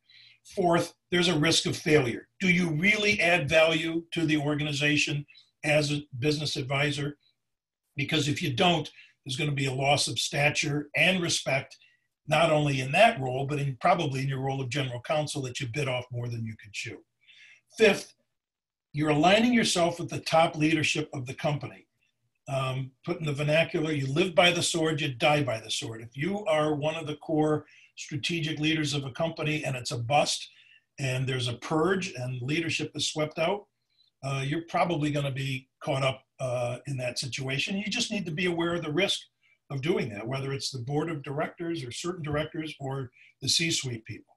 Fourth, there's a risk of failure. Do you really add value to the organization as a business advisor? Because if you don't, there's going to be a loss of stature and respect, not only in that role, but probably in your role of general counsel that you bit off more than you could chew. Fifth, you're aligning yourself with the top leadership of the company. Put in the vernacular, you live by the sword, you die by the sword. If you are one of the core strategic leaders of a company and it's a bust and there's a purge and leadership is swept out, you're probably going to be caught up in that situation. You just need to be aware of the risk of doing that, whether it's the board of directors or certain directors or the C-suite people.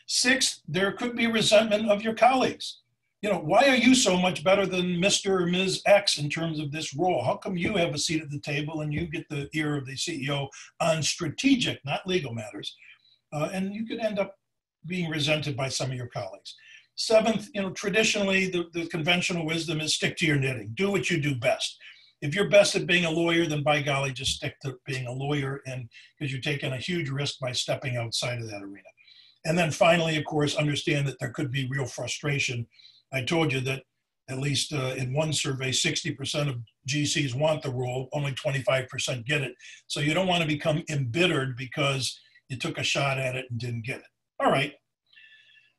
Sixth, there could be resentment of your colleagues. Why are you so much better than Mr. or Ms. X in terms of this role? How come you have a seat at the table and you get the ear of the CEO on strategic, not legal matters? And you could end up being resented by some of your colleagues. Seventh, traditionally the conventional wisdom is stick to your knitting. Do what you do best. If you're best at being a lawyer, then by golly, just stick to being a lawyer, and because you're taking a huge risk by stepping outside of that arena. And then finally, of course, understand that there could be real frustration. I told you that at least in one survey, 60% of GCs want the role, only 25% get it. So you don't want to become embittered because you took a shot at it and didn't get it. All right.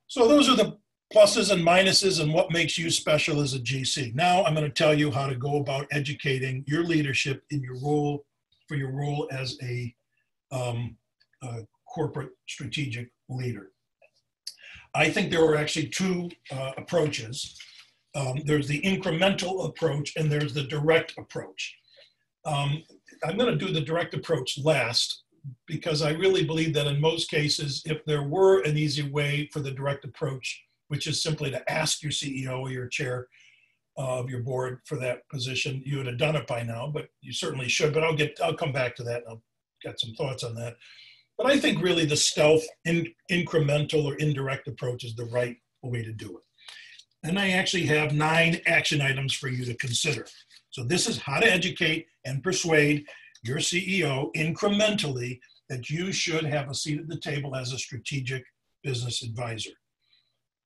So those are the pluses and minuses and what makes you special as a GC. Now I'm going to tell you how to go about educating your leadership in your role, for your role as a corporate strategic leader. I think there are actually 2 approaches. There's the incremental approach and there's the direct approach. I'm going to do the direct approach last because I really believe that in most cases, if there were an easy way for the direct approach, which is simply to ask your CEO or your chair of your board for that position, you would have done it by now, but you certainly should. But I'll come back to that and I'll get some thoughts on that. But I think really the stealth, incremental or indirect approach is the right way to do it. And I actually have 9 action items for you to consider. So this is how to educate and persuade your CEO incrementally that you should have a seat at the table as a strategic business advisor.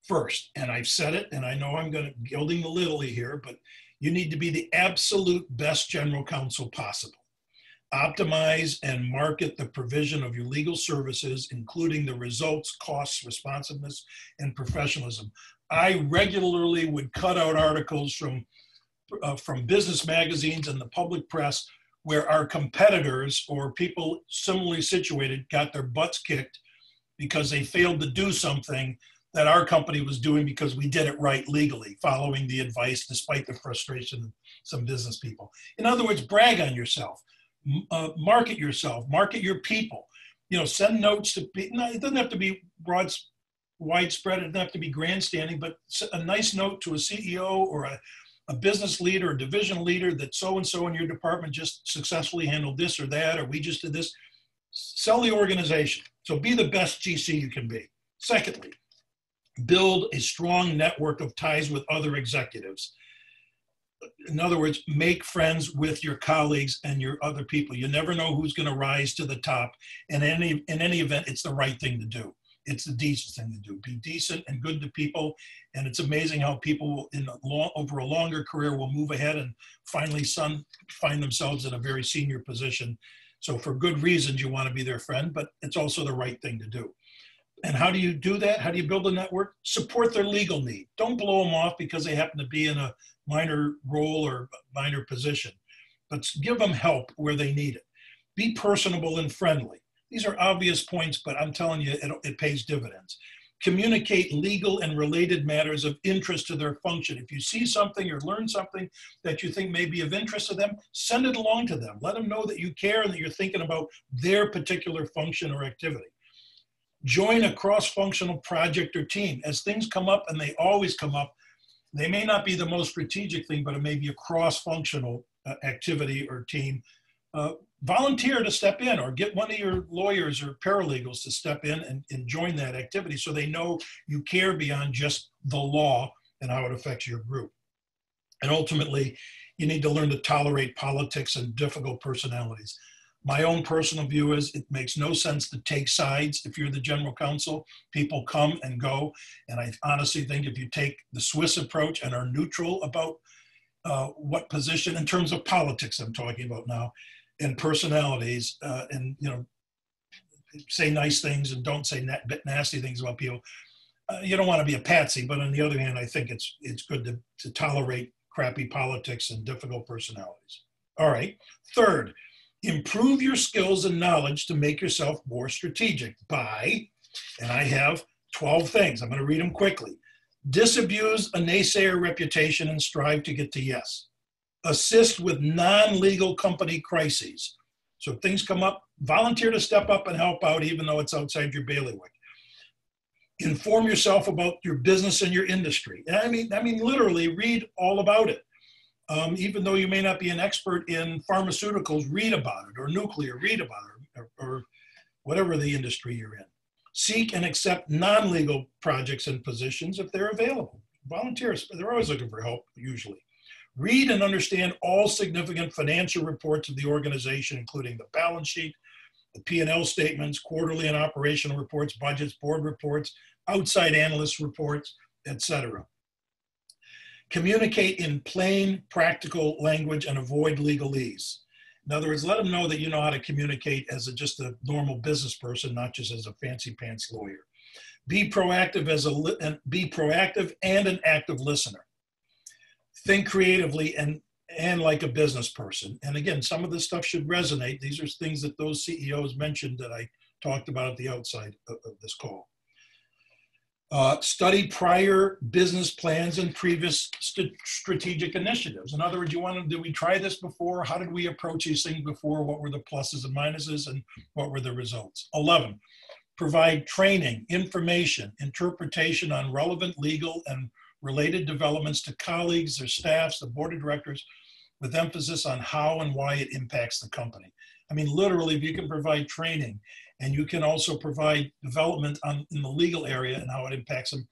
First, and I've said it, and I know I'm gilding the lily here, but you need to be the absolute best general counsel possible. Optimize and market the provision of your legal services, including the results, costs, responsiveness, and professionalism. I regularly would cut out articles from business magazines and the public press where our competitors or people similarly situated got their butts kicked because they failed to do something that our company was doing because we did it right legally, following the advice despite the frustration of some business people. In other words, brag on yourself, market yourself, market your people. You know, send notes to people. No, it doesn't have to be widespread. It doesn't have to be grandstanding, but a nice note to a CEO or a business leader, a division leader that so-and-so in your department just successfully handled this or that, or we just did this. Sell the organization. So be the best GC you can be. Secondly, build a strong network of ties with other executives. In other words, make friends with your colleagues and your other people. You never know who's going to rise to the top. And in any event, it's the right thing to do. It's the decent thing to do. Be decent and good to people. And it's amazing how people over a longer career will move ahead and finally find themselves in a very senior position. So for good reasons, you want to be their friend, but it's also the right thing to do. And how do you do that? How do you build a network? Support their legal need. Don't blow them off because they happen to be in a minor role or minor position, but give them help where they need it. Be personable and friendly. These are obvious points, but I'm telling you, it pays dividends. Communicate legal and related matters of interest to their function. If you see something or learn something that you think may be of interest to them, send it along to them. Let them know that you care and that you're thinking about their particular function or activity. Join a cross-functional project or team. As things come up, and they always come up, they may not be the most strategic thing, but it may be a cross-functional activity or team. Volunteer to step in, or get one of your lawyers or paralegals to step in and join that activity so they know you care beyond just the law and how it affects your group. And ultimately, you need to learn to tolerate politics and difficult personalities. My own personal view is it makes no sense to take sides. If you're the general counsel, people come and go. And I honestly think if you take the Swiss approach and are neutral about what position, in terms of politics I'm talking about now, and personalities, and say nice things and don't say nasty things about people. You don't want to be a patsy, but on the other hand, I think it's good to tolerate crappy politics and difficult personalities. All right. Third, improve your skills and knowledge to make yourself more strategic by, and I have 12 things. I'm going to read them quickly. Disabuse a naysayer reputation and strive to get to yes. Assist with non-legal company crises. So if things come up, volunteer to step up and help out even though it's outside your bailiwick. Inform yourself about your business and your industry. And I mean, literally read all about it. Even though you may not be an expert in pharmaceuticals, read about it, or nuclear, read about it, or whatever the industry you're in. Seek and accept non-legal projects and positions if they're available. Volunteers, they're always looking for help, usually. Read and understand all significant financial reports of the organization, including the balance sheet, the P&L statements, quarterly and operational reports, budgets, board reports, outside analyst reports, etc. Communicate in plain, practical language and avoid legalese. In other words, let them know that you know how to communicate as just a normal business person, not just as a fancy pants lawyer. Be proactive and an active listener. Think creatively and like a business person. And again, some of this stuff should resonate. These are things that those CEOs mentioned that I talked about at the outside of this call. Study prior business plans and previous strategic initiatives. In other words, did we try this before? How did we approach these things before? What were the pluses and minuses, and what were the results? 11, provide training, information, interpretation on relevant legal and related developments to colleagues, their staffs, the board of directors, with emphasis on how and why it impacts the company. I mean, literally, if you can provide training and you can also provide development in the legal area and how it impacts them,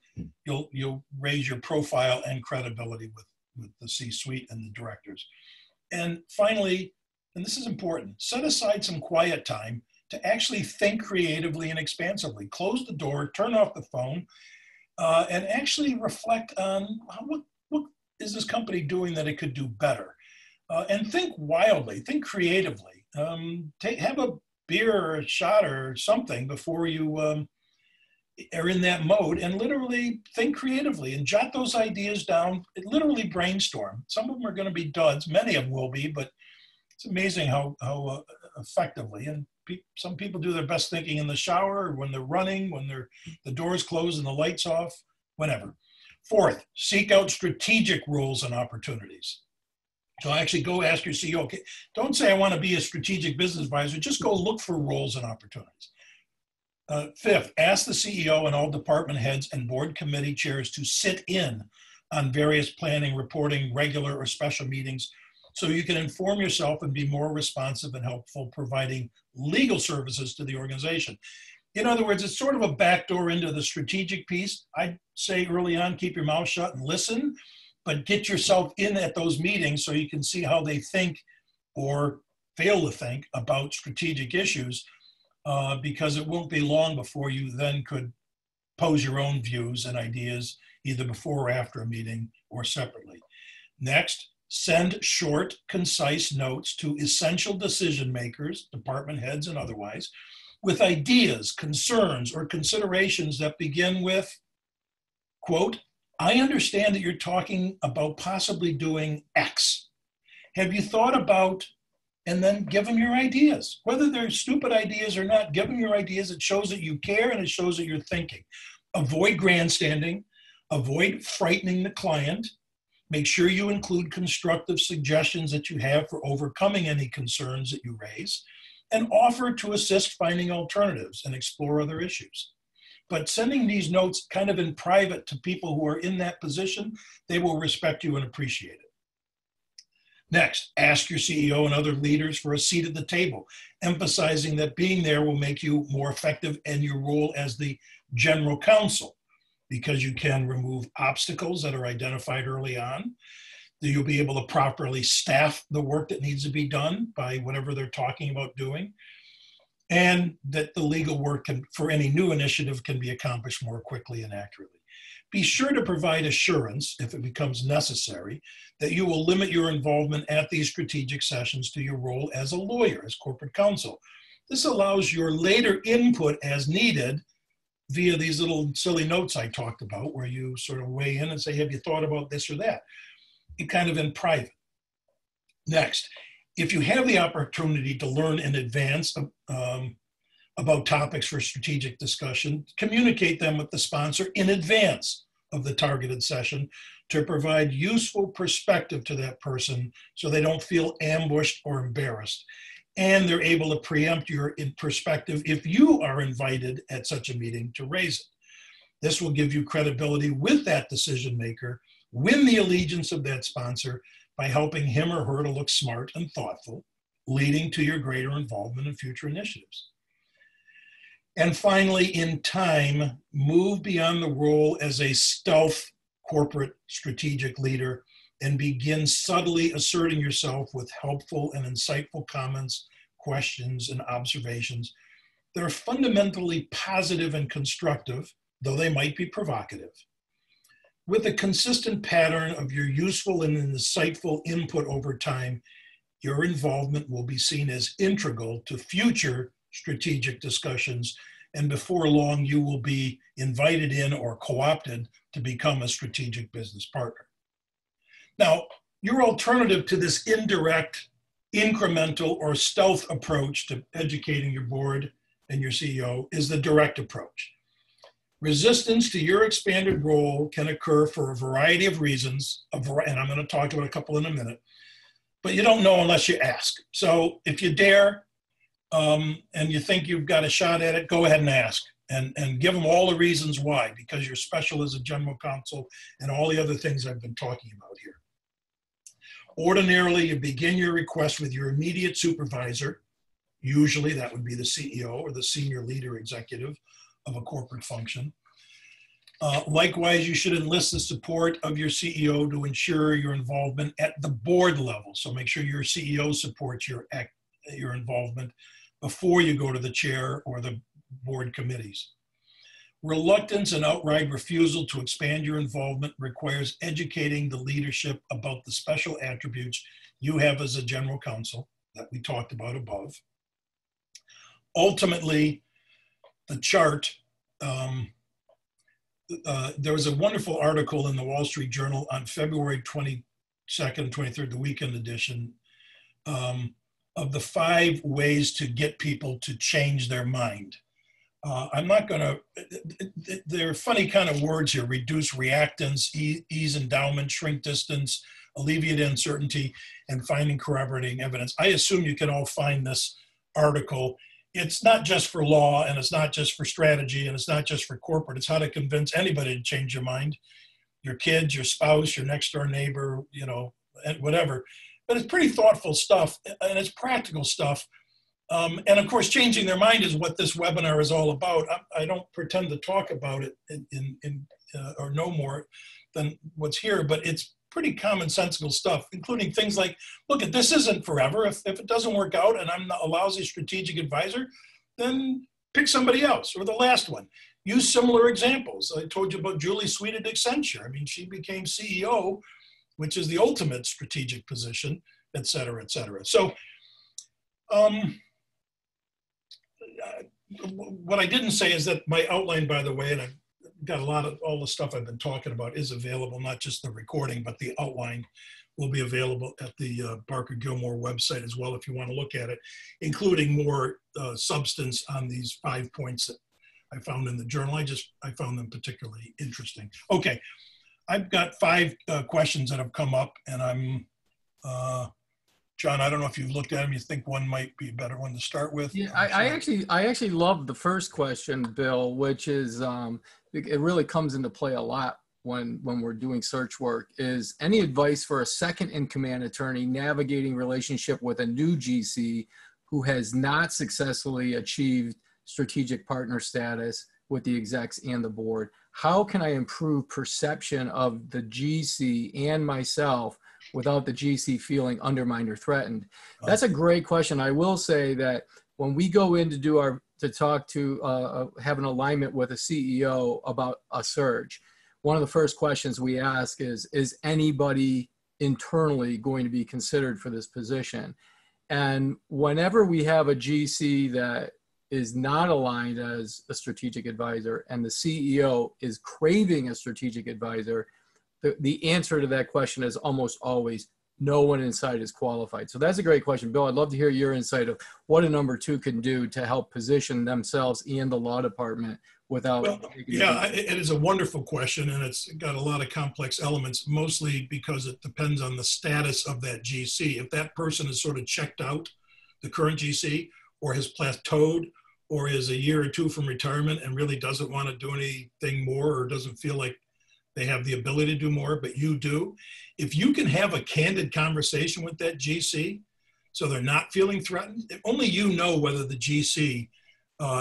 you'll raise your profile and credibility with the C-suite and the directors. And finally, and this is important, set aside some quiet time to actually think creatively and expansively. Close the door, turn off the phone, and actually reflect on what is this company doing that it could do better. and think wildly, think creatively. Have a beer or a shot or something before you are in that mode, and literally think creatively and jot those ideas down. Literally brainstorm. Some of them are going to be duds. Many of them will be, but it's amazing how effectively. And some people do their best thinking in the shower, or when they're running, when the doors closed and the lights off, whenever. Fourth, seek out strategic roles and opportunities. So actually go ask your CEO, okay, don't say I want to be a strategic business advisor, just go look for roles and opportunities. Fifth, ask the CEO and all department heads and board committee chairs to sit in on various planning, reporting, regular or special meetings, so you can inform yourself and be more responsive and helpful providing legal services to the organization. In other words, it's sort of a backdoor into the strategic piece. I'd say early on, keep your mouth shut and listen, but get yourself in at those meetings so you can see how they think or fail to think about strategic issues, because it won't be long before you then could pose your own views and ideas either before or after a meeting or separately. Next, send short, concise notes to essential decision makers, department heads and otherwise, with ideas, concerns, or considerations that begin with, quote, I understand that you're talking about possibly doing X. Have you thought about, and then give them your ideas. Whether they're stupid ideas or not, give them your ideas. It shows that you care and it shows that you're thinking. Avoid grandstanding, avoid frightening the client. Make sure you include constructive suggestions that you have for overcoming any concerns that you raise, and offer to assist finding alternatives and explore other issues. But sending these notes kind of in private to people who are in that position, they will respect you and appreciate it. Next, ask your CEO and other leaders for a seat at the table, emphasizing that being there will make you more effective in your role as the General Counsel, because you can remove obstacles that are identified early on. You'll be able to properly staff the work that needs to be done by whatever they're talking about doing, and that the legal work for any new initiative can be accomplished more quickly and accurately. Be sure to provide assurance, if it becomes necessary, that you will limit your involvement at these strategic sessions to your role as a lawyer, as corporate counsel. This allows your later input as needed via these little silly notes I talked about, where you sort of weigh in and say, have you thought about this or that? Kind of in private. Next, if you have the opportunity to learn in advance about topics for strategic discussion, communicate them with the sponsor in advance of the targeted session to provide useful perspective to that person so they don't feel ambushed or embarrassed. And they're able to preempt your perspective if you are invited at such a meeting to raise it. This will give you credibility with that decision maker, win the allegiance of that sponsor by helping him or her to look smart and thoughtful, leading to your greater involvement in future initiatives. And finally, in time, move beyond the role as a stealth corporate strategic leader and begin subtly asserting yourself with helpful and insightful comments, questions, and observations. They're fundamentally positive and constructive, though they might be provocative. With a consistent pattern of your useful and insightful input over time, your involvement will be seen as integral to future strategic discussions, and before long, you will be invited in or co-opted to become a strategic business partner. Now, your alternative to this indirect, incremental, or stealth approach to educating your board and your CEO is the direct approach. Resistance to your expanded role can occur for a variety of reasons, and I'm going to talk about a couple in a minute, but you don't know unless you ask. So if you dare and you think you've got a shot at it, go ahead and ask and give them all the reasons why, because you're special as a general counsel and all the other things I've been talking about here. Ordinarily, you begin your request with your immediate supervisor. Usually that would be the CEO or the senior leader executive of a corporate function. Likewise, you should enlist the support of your CEO to ensure your involvement at the board level. So make sure your CEO supports your involvement before you go to the chair or the board committees. Reluctance and outright refusal to expand your involvement requires educating the leadership about the special attributes you have as a general counsel that we talked about above. Ultimately, the chart, there was a wonderful article in the Wall Street Journal on February 22nd, 23rd, the weekend edition, of the 5 ways to get people to change their mind. I'm not going to, they're funny kind of words here: reduce reactance, ease endowment, shrink distance, alleviate uncertainty, and finding corroborating evidence. I assume you can all find this article. It's not just for law, and it's not just for strategy, and it's not just for corporate. It's how to convince anybody to change your mind: your kids, your spouse, your next door neighbor, you know, and whatever. But it's pretty thoughtful stuff, and it's practical stuff. And of course, changing their mind is what this webinar is all about. I don't pretend to talk about it or know more than what's here, but it's pretty commonsensical stuff, including things like, look, this isn't forever. If it doesn't work out and I'm a lousy strategic advisor, then pick somebody else, or the last one. Use similar examples. I told you about Julie Sweet at Accenture. I mean, she became CEO, which is the ultimate strategic position, et cetera, et cetera. So, what I didn't say is that my outline, by the way, and I've got a lot of all the stuff I've been talking about is available, not just the recording, but the outline will be available at the Barker Gilmore website as well if you want to look at it, including more substance on these 5 points that I found in the journal. I found them particularly interesting. Okay, I've got 5 questions that have come up, and I'm John, I don't know if you've looked at them. You think one might be a better one to start with? Yeah, I actually love the first question, Bill, which is it really comes into play a lot when we're doing search work. Is any advice for a second in command attorney navigating relationship with a new GC who has not successfully achieved strategic partner status with the execs and the board? How can I improve perception of the GC and myself without the GC feeling undermined or threatened? That's a great question. I will say that when we go in to have an alignment with a CEO about a search, one of the first questions we ask is anybody internally going to be considered for this position? And whenever we have a GC that is not aligned as a strategic advisor and the CEO is craving a strategic advisor, the answer to that question is almost always no one inside is qualified. So that's a great question. Bill, I'd love to hear your insight of what a number 2 can do to help position themselves and the law department without. Well, yeah, it is a wonderful question, and it's got a lot of complex elements, mostly because it depends on the status of that GC. If that person is sort of checked out, the current GC, or has plateaued, or is a year or 2 from retirement and really doesn't want to do anything more, or doesn't feel like they have the ability to do more, but you do. If you can have a candid conversation with that GC, so they're not feeling threatened, only you know whether the GC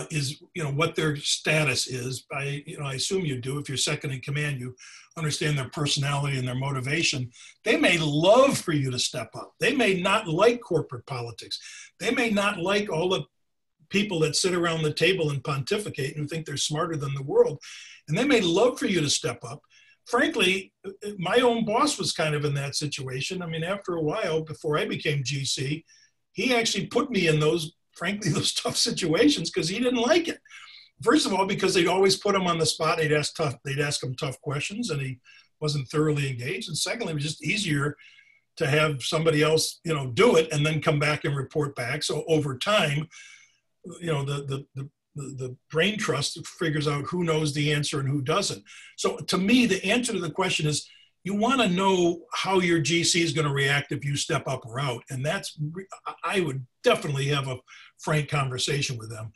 is, what their status is. I assume you do. If you're second in command, you understand their personality and their motivation. They may love for you to step up. They may not like corporate politics. They may not like all the people that sit around the table and pontificate and think they're smarter than the world. And they may love for you to step up. Frankly, my own boss was kind of in that situation. I mean, after a while, before I became GC, he actually put me in those tough situations because he didn't like it. First of all, because they'd always put him on the spot. They'd ask him tough questions, and he wasn't thoroughly engaged. And secondly, it was just easier to have somebody else, do it and then come back and report back. So over time, the brain trust figures out who knows the answer and who doesn't. So to me, the answer to the question is you want to know how your GC is going to react if you step up or out. And I would definitely have a frank conversation with them,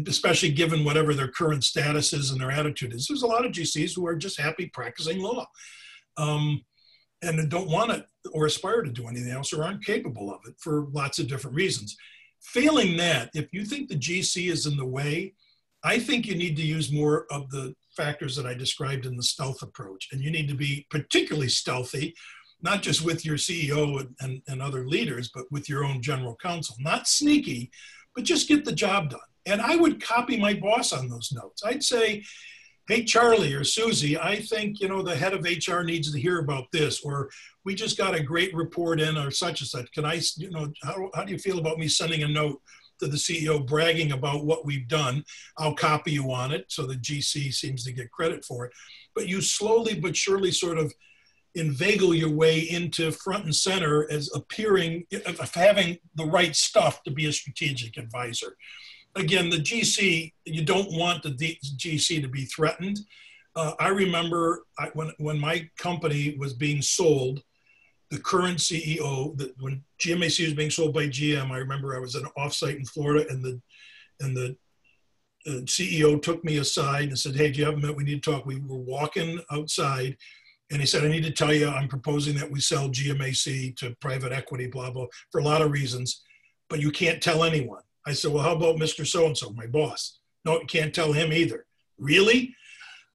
especially given whatever their current status is and their attitude is. There's a lot of GCs who are just happy practicing law and don't want to or aspire to do anything else or aren't capable of it for lots of different reasons. Failing that, if you think the GC is in the way, I think you need to use more of the factors that I described in the stealth approach. And you need to be particularly stealthy, not just with your CEO and other leaders, but with your own general counsel. Not sneaky, but just get the job done. And I would copy my boss on those notes. I'd say, hey, Charlie or Susie, I think, the head of HR needs to hear about this, or we just got a great report in, or such and such. Can I, how do you feel about me sending a note to the CEO bragging about what we've done? I'll copy you on it. So the GC seems to get credit for it. But you slowly but surely sort of inveigle your way into front and center as appearing, of having the right stuff to be a strategic advisor. Again, the GC, you don't want the GC to be threatened. I remember when my company was being sold, the current CEO, when GMAC was being sold by GM, I remember I was at an offsite in Florida, and the CEO took me aside and said, hey, do you have a minute? We need to talk. We were walking outside, and he said, I need to tell you, I'm proposing that we sell GMAC to private equity, blah, blah, for a lot of reasons, but you can't tell anyone. I said, well, how about Mr. So-and-so, my boss? No, you can't tell him either. Really?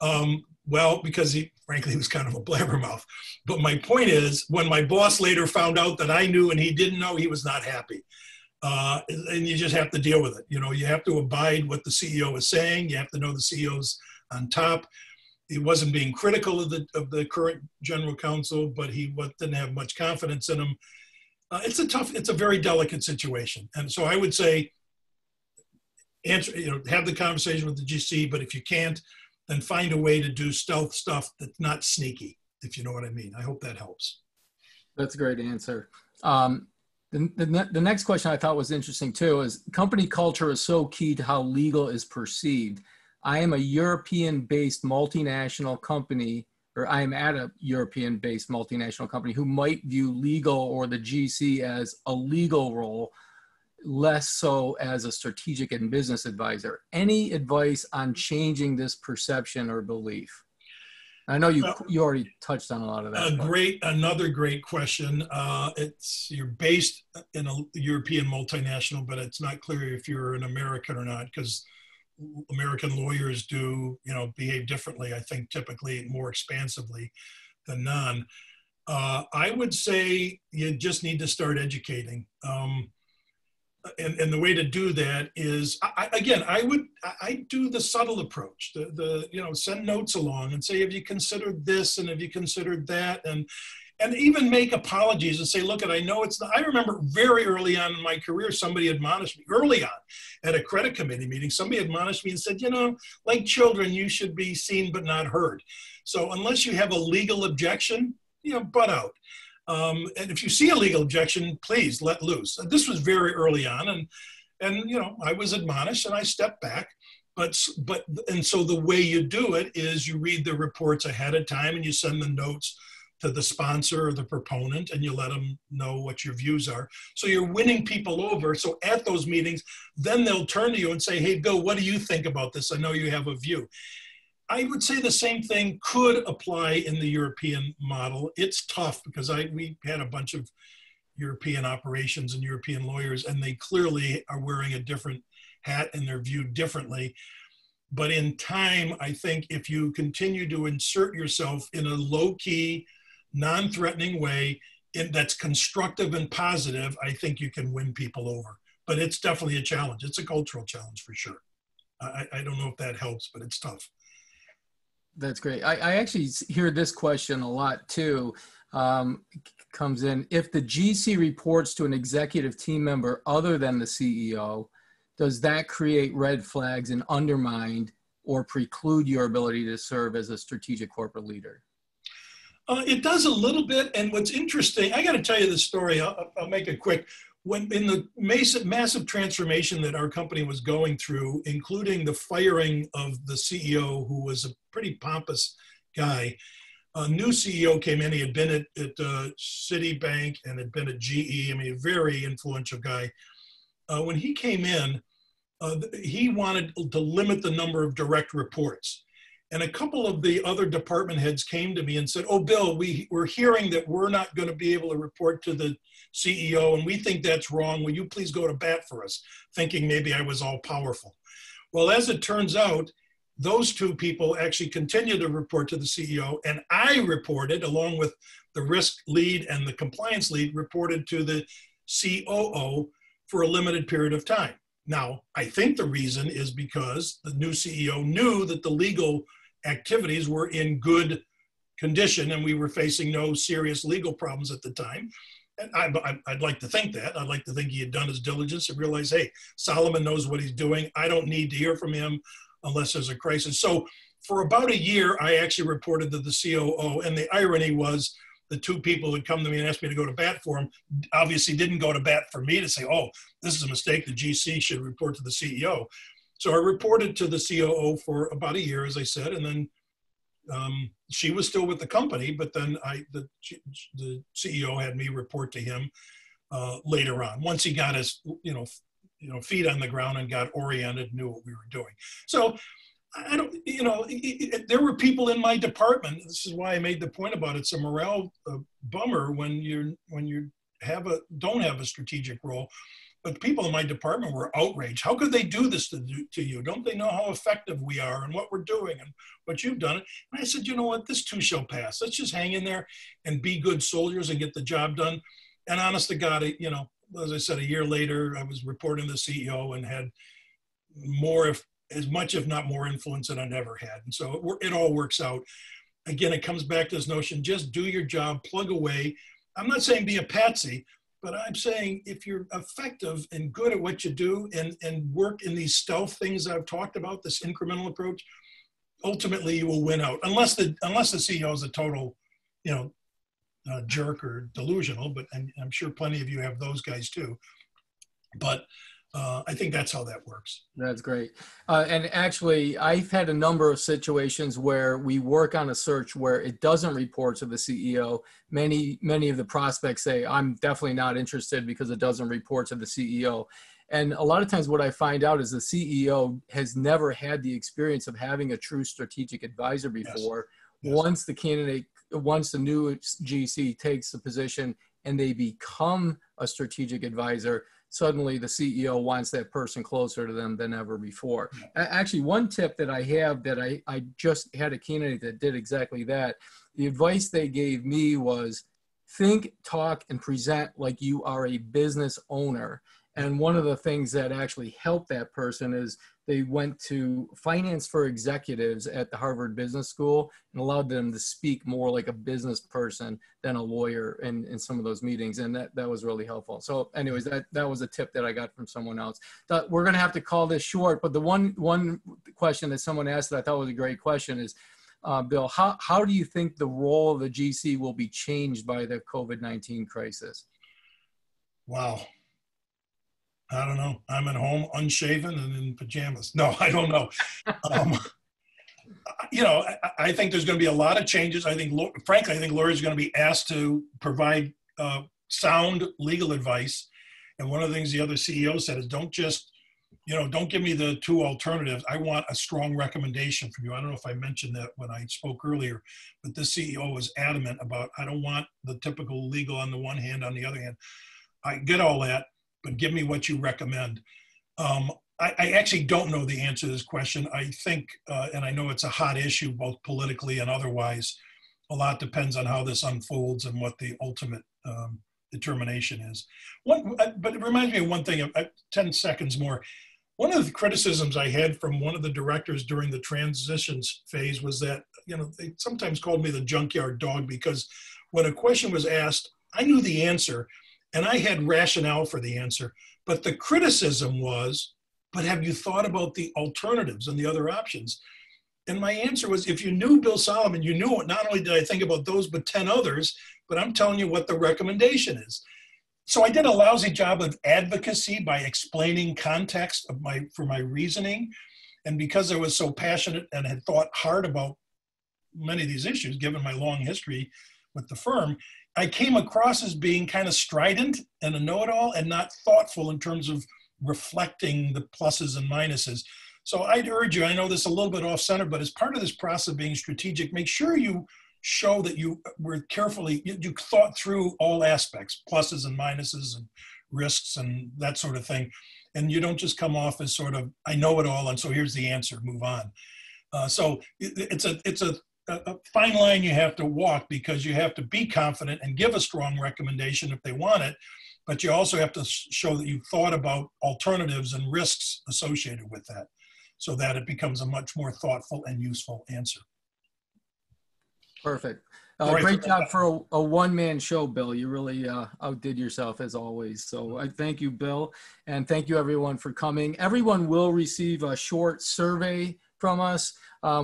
Well, because he was kind of a blabbermouth. But my point is, when my boss later found out that I knew and he didn't know, he was not happy. And you just have to deal with it. You have to abide what the CEO is saying. You have to know the CEO's on top. He wasn't being critical of the current general counsel, but he didn't have much confidence in him. It's a very delicate situation. And so I would say, have the conversation with the GC, but if you can't, then find a way to do stealth stuff that's not sneaky, if you know what I mean. I hope that helps. That's a great answer. The next question I thought was interesting too is company culture is so key to how legal is perceived. I am a European-based multinational company, or I am at a European-based multinational company who might view legal or the GC as a legal role, less so as a strategic and business advisor. Any advice on changing this perception or belief? I know you already touched on a lot of that. Another great question. You're based in a European multinational, but it's not clear if you're an American or not, because American lawyers do, behave differently. I think typically more expansively than non. I would say you just need to start educating. And the way to do that is, I do the subtle approach, send notes along and say, have you considered this and have you considered that? And even make apologies and say, look, I know it's not. I remember very early on in my career, somebody admonished me early on at a credit committee meeting. Somebody admonished me and said, like children, you should be seen but not heard. So unless you have a legal objection, butt out. And if you see a legal objection, please let loose. This was very early on, and I was admonished and I stepped back. But so the way you do it is you read the reports ahead of time and you send the notes to the sponsor or the proponent and you let them know what your views are. So you're winning people over. So at those meetings, then they'll turn to you and say, hey, Bill, what do you think about this? I know you have a view. I would say the same thing could apply in the European model. It's tough because we had a bunch of European operations and European lawyers, and they clearly are wearing a different hat and they're viewed differently. But in time, I think if you continue to insert yourself in a low-key, non-threatening way that's constructive and positive, I think you can win people over. But it's definitely a challenge. It's a cultural challenge for sure. I don't know if that helps, but it's tough. That's great. I actually hear this question a lot too. Comes in, if the GC reports to an executive team member other than the CEO, does that create red flags and undermine or preclude your ability to serve as a strategic corporate leader? It does a little bit. And what's interesting, I got to tell you the story. I'll make it quick. When in the massive transformation that our company was going through, including the firing of the CEO, who was a pretty pompous guy, a new CEO came in. He had been at Citibank and had been at GE. I mean, a very influential guy. When he came in, he wanted to limit the number of direct reports. And a couple of the other department heads came to me and said, oh, Bill, we're hearing that we're not going to be able to report to the CEO, and we think that's wrong. Will you please go to bat for us? Thinking maybe I was all powerful. Well, as it turns out, those two people actually continued to report to the CEO, and I reported, along with the risk lead and the compliance lead, reported to the COO for a limited period of time. Now, I think the reason is because the new CEO knew that the legal activities were in good condition and we were facing no serious legal problems at the time. And I'd like to think that. I'd like to think he had done his diligence and realized, hey, Solomon knows what he's doing. I don't need to hear from him unless there's a crisis. So for about a year, I actually reported to the COO. And the irony was the two people who had come to me and asked me to go to bat for him obviously didn't go to bat for me to say, oh, this is a mistake. The GC should report to the CEO. So I reported to the COO for about a year, as I said, and then she was still with the company, but then the CEO had me report to him later on, once he got his feet on the ground and got oriented, knew what we were doing. So I don't, there were people in my department. This is why I made the point about it's a morale bummer when you don't have a strategic role. But people in my department were outraged. How could they do this to you? Don't they know how effective we are and what we're doing and what you've done? And I said, you know what, this too shall pass. Let's just hang in there and be good soldiers and get the job done. And honest to God, as I said, a year later, I was reporting to the CEO and had as much, if not more influence than I'd ever had. And so it all works out. Again, it comes back to this notion, just do your job, plug away. I'm not saying be a patsy, but I'm saying if you're effective and good at what you do and work in these stealth things I've talked about, this incremental approach, ultimately you will win out. Unless the CEO is a total, jerk or delusional, but I'm sure plenty of you have those guys too. But I think that's how that works. That's great. And actually, I've had a number of situations where we work on a search where it doesn't report to the CEO. Many of the prospects say, I'm definitely not interested because it doesn't report to the CEO. And a lot of times what I find out is the CEO has never had the experience of having a true strategic advisor before. Yes. Once the new GC takes the position and they become a strategic advisor, suddenly the CEO wants that person closer to them than ever before. Actually, one tip that I have that I just had a candidate that did exactly that. The advice they gave me was think, talk, and present like you are a business owner. And one of the things that actually helped that person is they went to finance for executives at the Harvard Business School and allowed them to speak more like a business person than a lawyer in some of those meetings. And that was really helpful. So anyways, that was a tip that I got from someone else. We're going to have to call this short, but the one question that someone asked that I thought was a great question is, Bill, how do you think the role of the GC will be changed by the COVID-19 crisis? Wow. I don't know. I'm at home unshaven and in pajamas. No, I don't know. I think there's going to be a lot of changes. Frankly, I think lawyers are going to be asked to provide sound legal advice. And one of the things the other CEO said is don't give me the two alternatives. I want a strong recommendation from you. I don't know if I mentioned that when I spoke earlier, but this CEO was adamant about, I don't want the typical legal on the one hand, on the other hand. I get all that, but give me what you recommend. I actually don't know the answer to this question. I think, and I know it's a hot issue, both politically and otherwise, a lot depends on how this unfolds and what the ultimate determination is. But it reminds me of one thing, 10 seconds more. One of the criticisms I had from one of the directors during the transitions phase was that, they sometimes called me the junkyard dog because when a question was asked, I knew the answer, and I had rationale for the answer, but the criticism was, but have you thought about the alternatives and the other options? And my answer was, if you knew Bill Solomon, you knew not only did I think about those, but 10 others, but I'm telling you what the recommendation is. So I did a lousy job of advocacy by explaining context for my reasoning. And because I was so passionate and had thought hard about many of these issues, given my long history with the firm, I came across as being kind of strident and a know-it-all and not thoughtful in terms of reflecting the pluses and minuses. So I'd urge you, I know this is a little bit off-center, but as part of this process of being strategic, make sure you show that you thought through all aspects, pluses and minuses and risks and that sort of thing. And you don't just come off as sort of, I know it all, and so here's the answer, move on. So it's a fine line you have to walk because you have to be confident and give a strong recommendation if they want it, but you also have to show that you've thought about alternatives and risks associated with that, so that it becomes a much more thoughtful and useful answer. Perfect. Great job for a one-man show, Bill. You really outdid yourself as always. So I thank you, Bill, and thank you everyone for coming. Everyone will receive a short survey from us.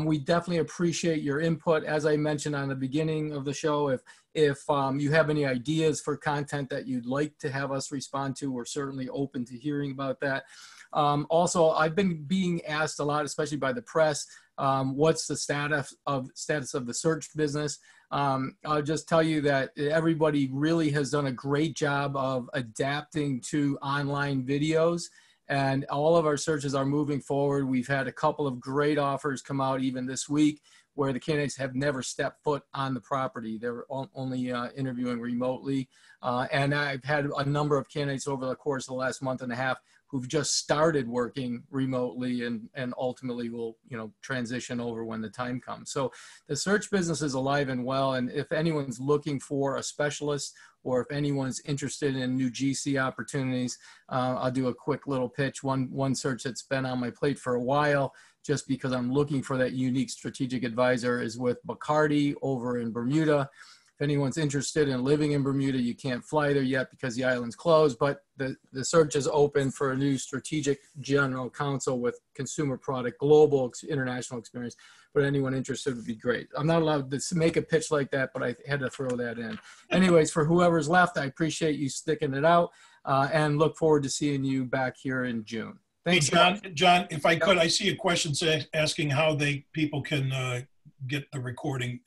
We definitely appreciate your input. As I mentioned on the beginning of the show, if you have any ideas for content that you'd like to have us respond to, we're certainly open to hearing about that. Also, I've been being asked a lot, especially by the press, what's the status of the search business. I'll just tell you that everybody really has done a great job of adapting to online videos, and all of our searches are moving forward. We've had a couple of great offers come out even this week where the candidates have never stepped foot on the property. They're only interviewing remotely. And I've had a number of candidates over the course of the last month and a half who've just started working remotely and ultimately will, transition over when the time comes. So the search business is alive and well. And if anyone's looking for a specialist, or if anyone's interested in new GC opportunities, I'll do a quick little pitch. One search that's been on my plate for a while, just because I'm looking for that unique strategic advisor, is with Bacardi over in Bermuda. If anyone's interested in living in Bermuda, you can't fly there yet because the island's closed, but the search is open for a new strategic general counsel with consumer product, global international experience. But anyone interested would be great. I'm not allowed to make a pitch like that, but I had to throw that in. Anyways, for whoever's left, I appreciate you sticking it out and look forward to seeing you back here in June. Thanks, hey, John, if I could, I see a question asking how people can get the recording.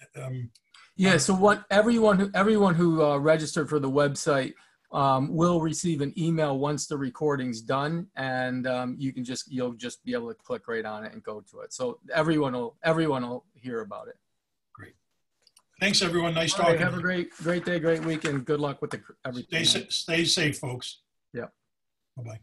Yeah, so what everyone who registered for the website will receive an email once the recording's done, and you'll just be able to click right on it and go to it. So everyone will hear about it. Great. Thanks, everyone. Nice talking. Have a great day, great week, and good luck with everything. Stay safe, folks. Yeah. Bye-bye.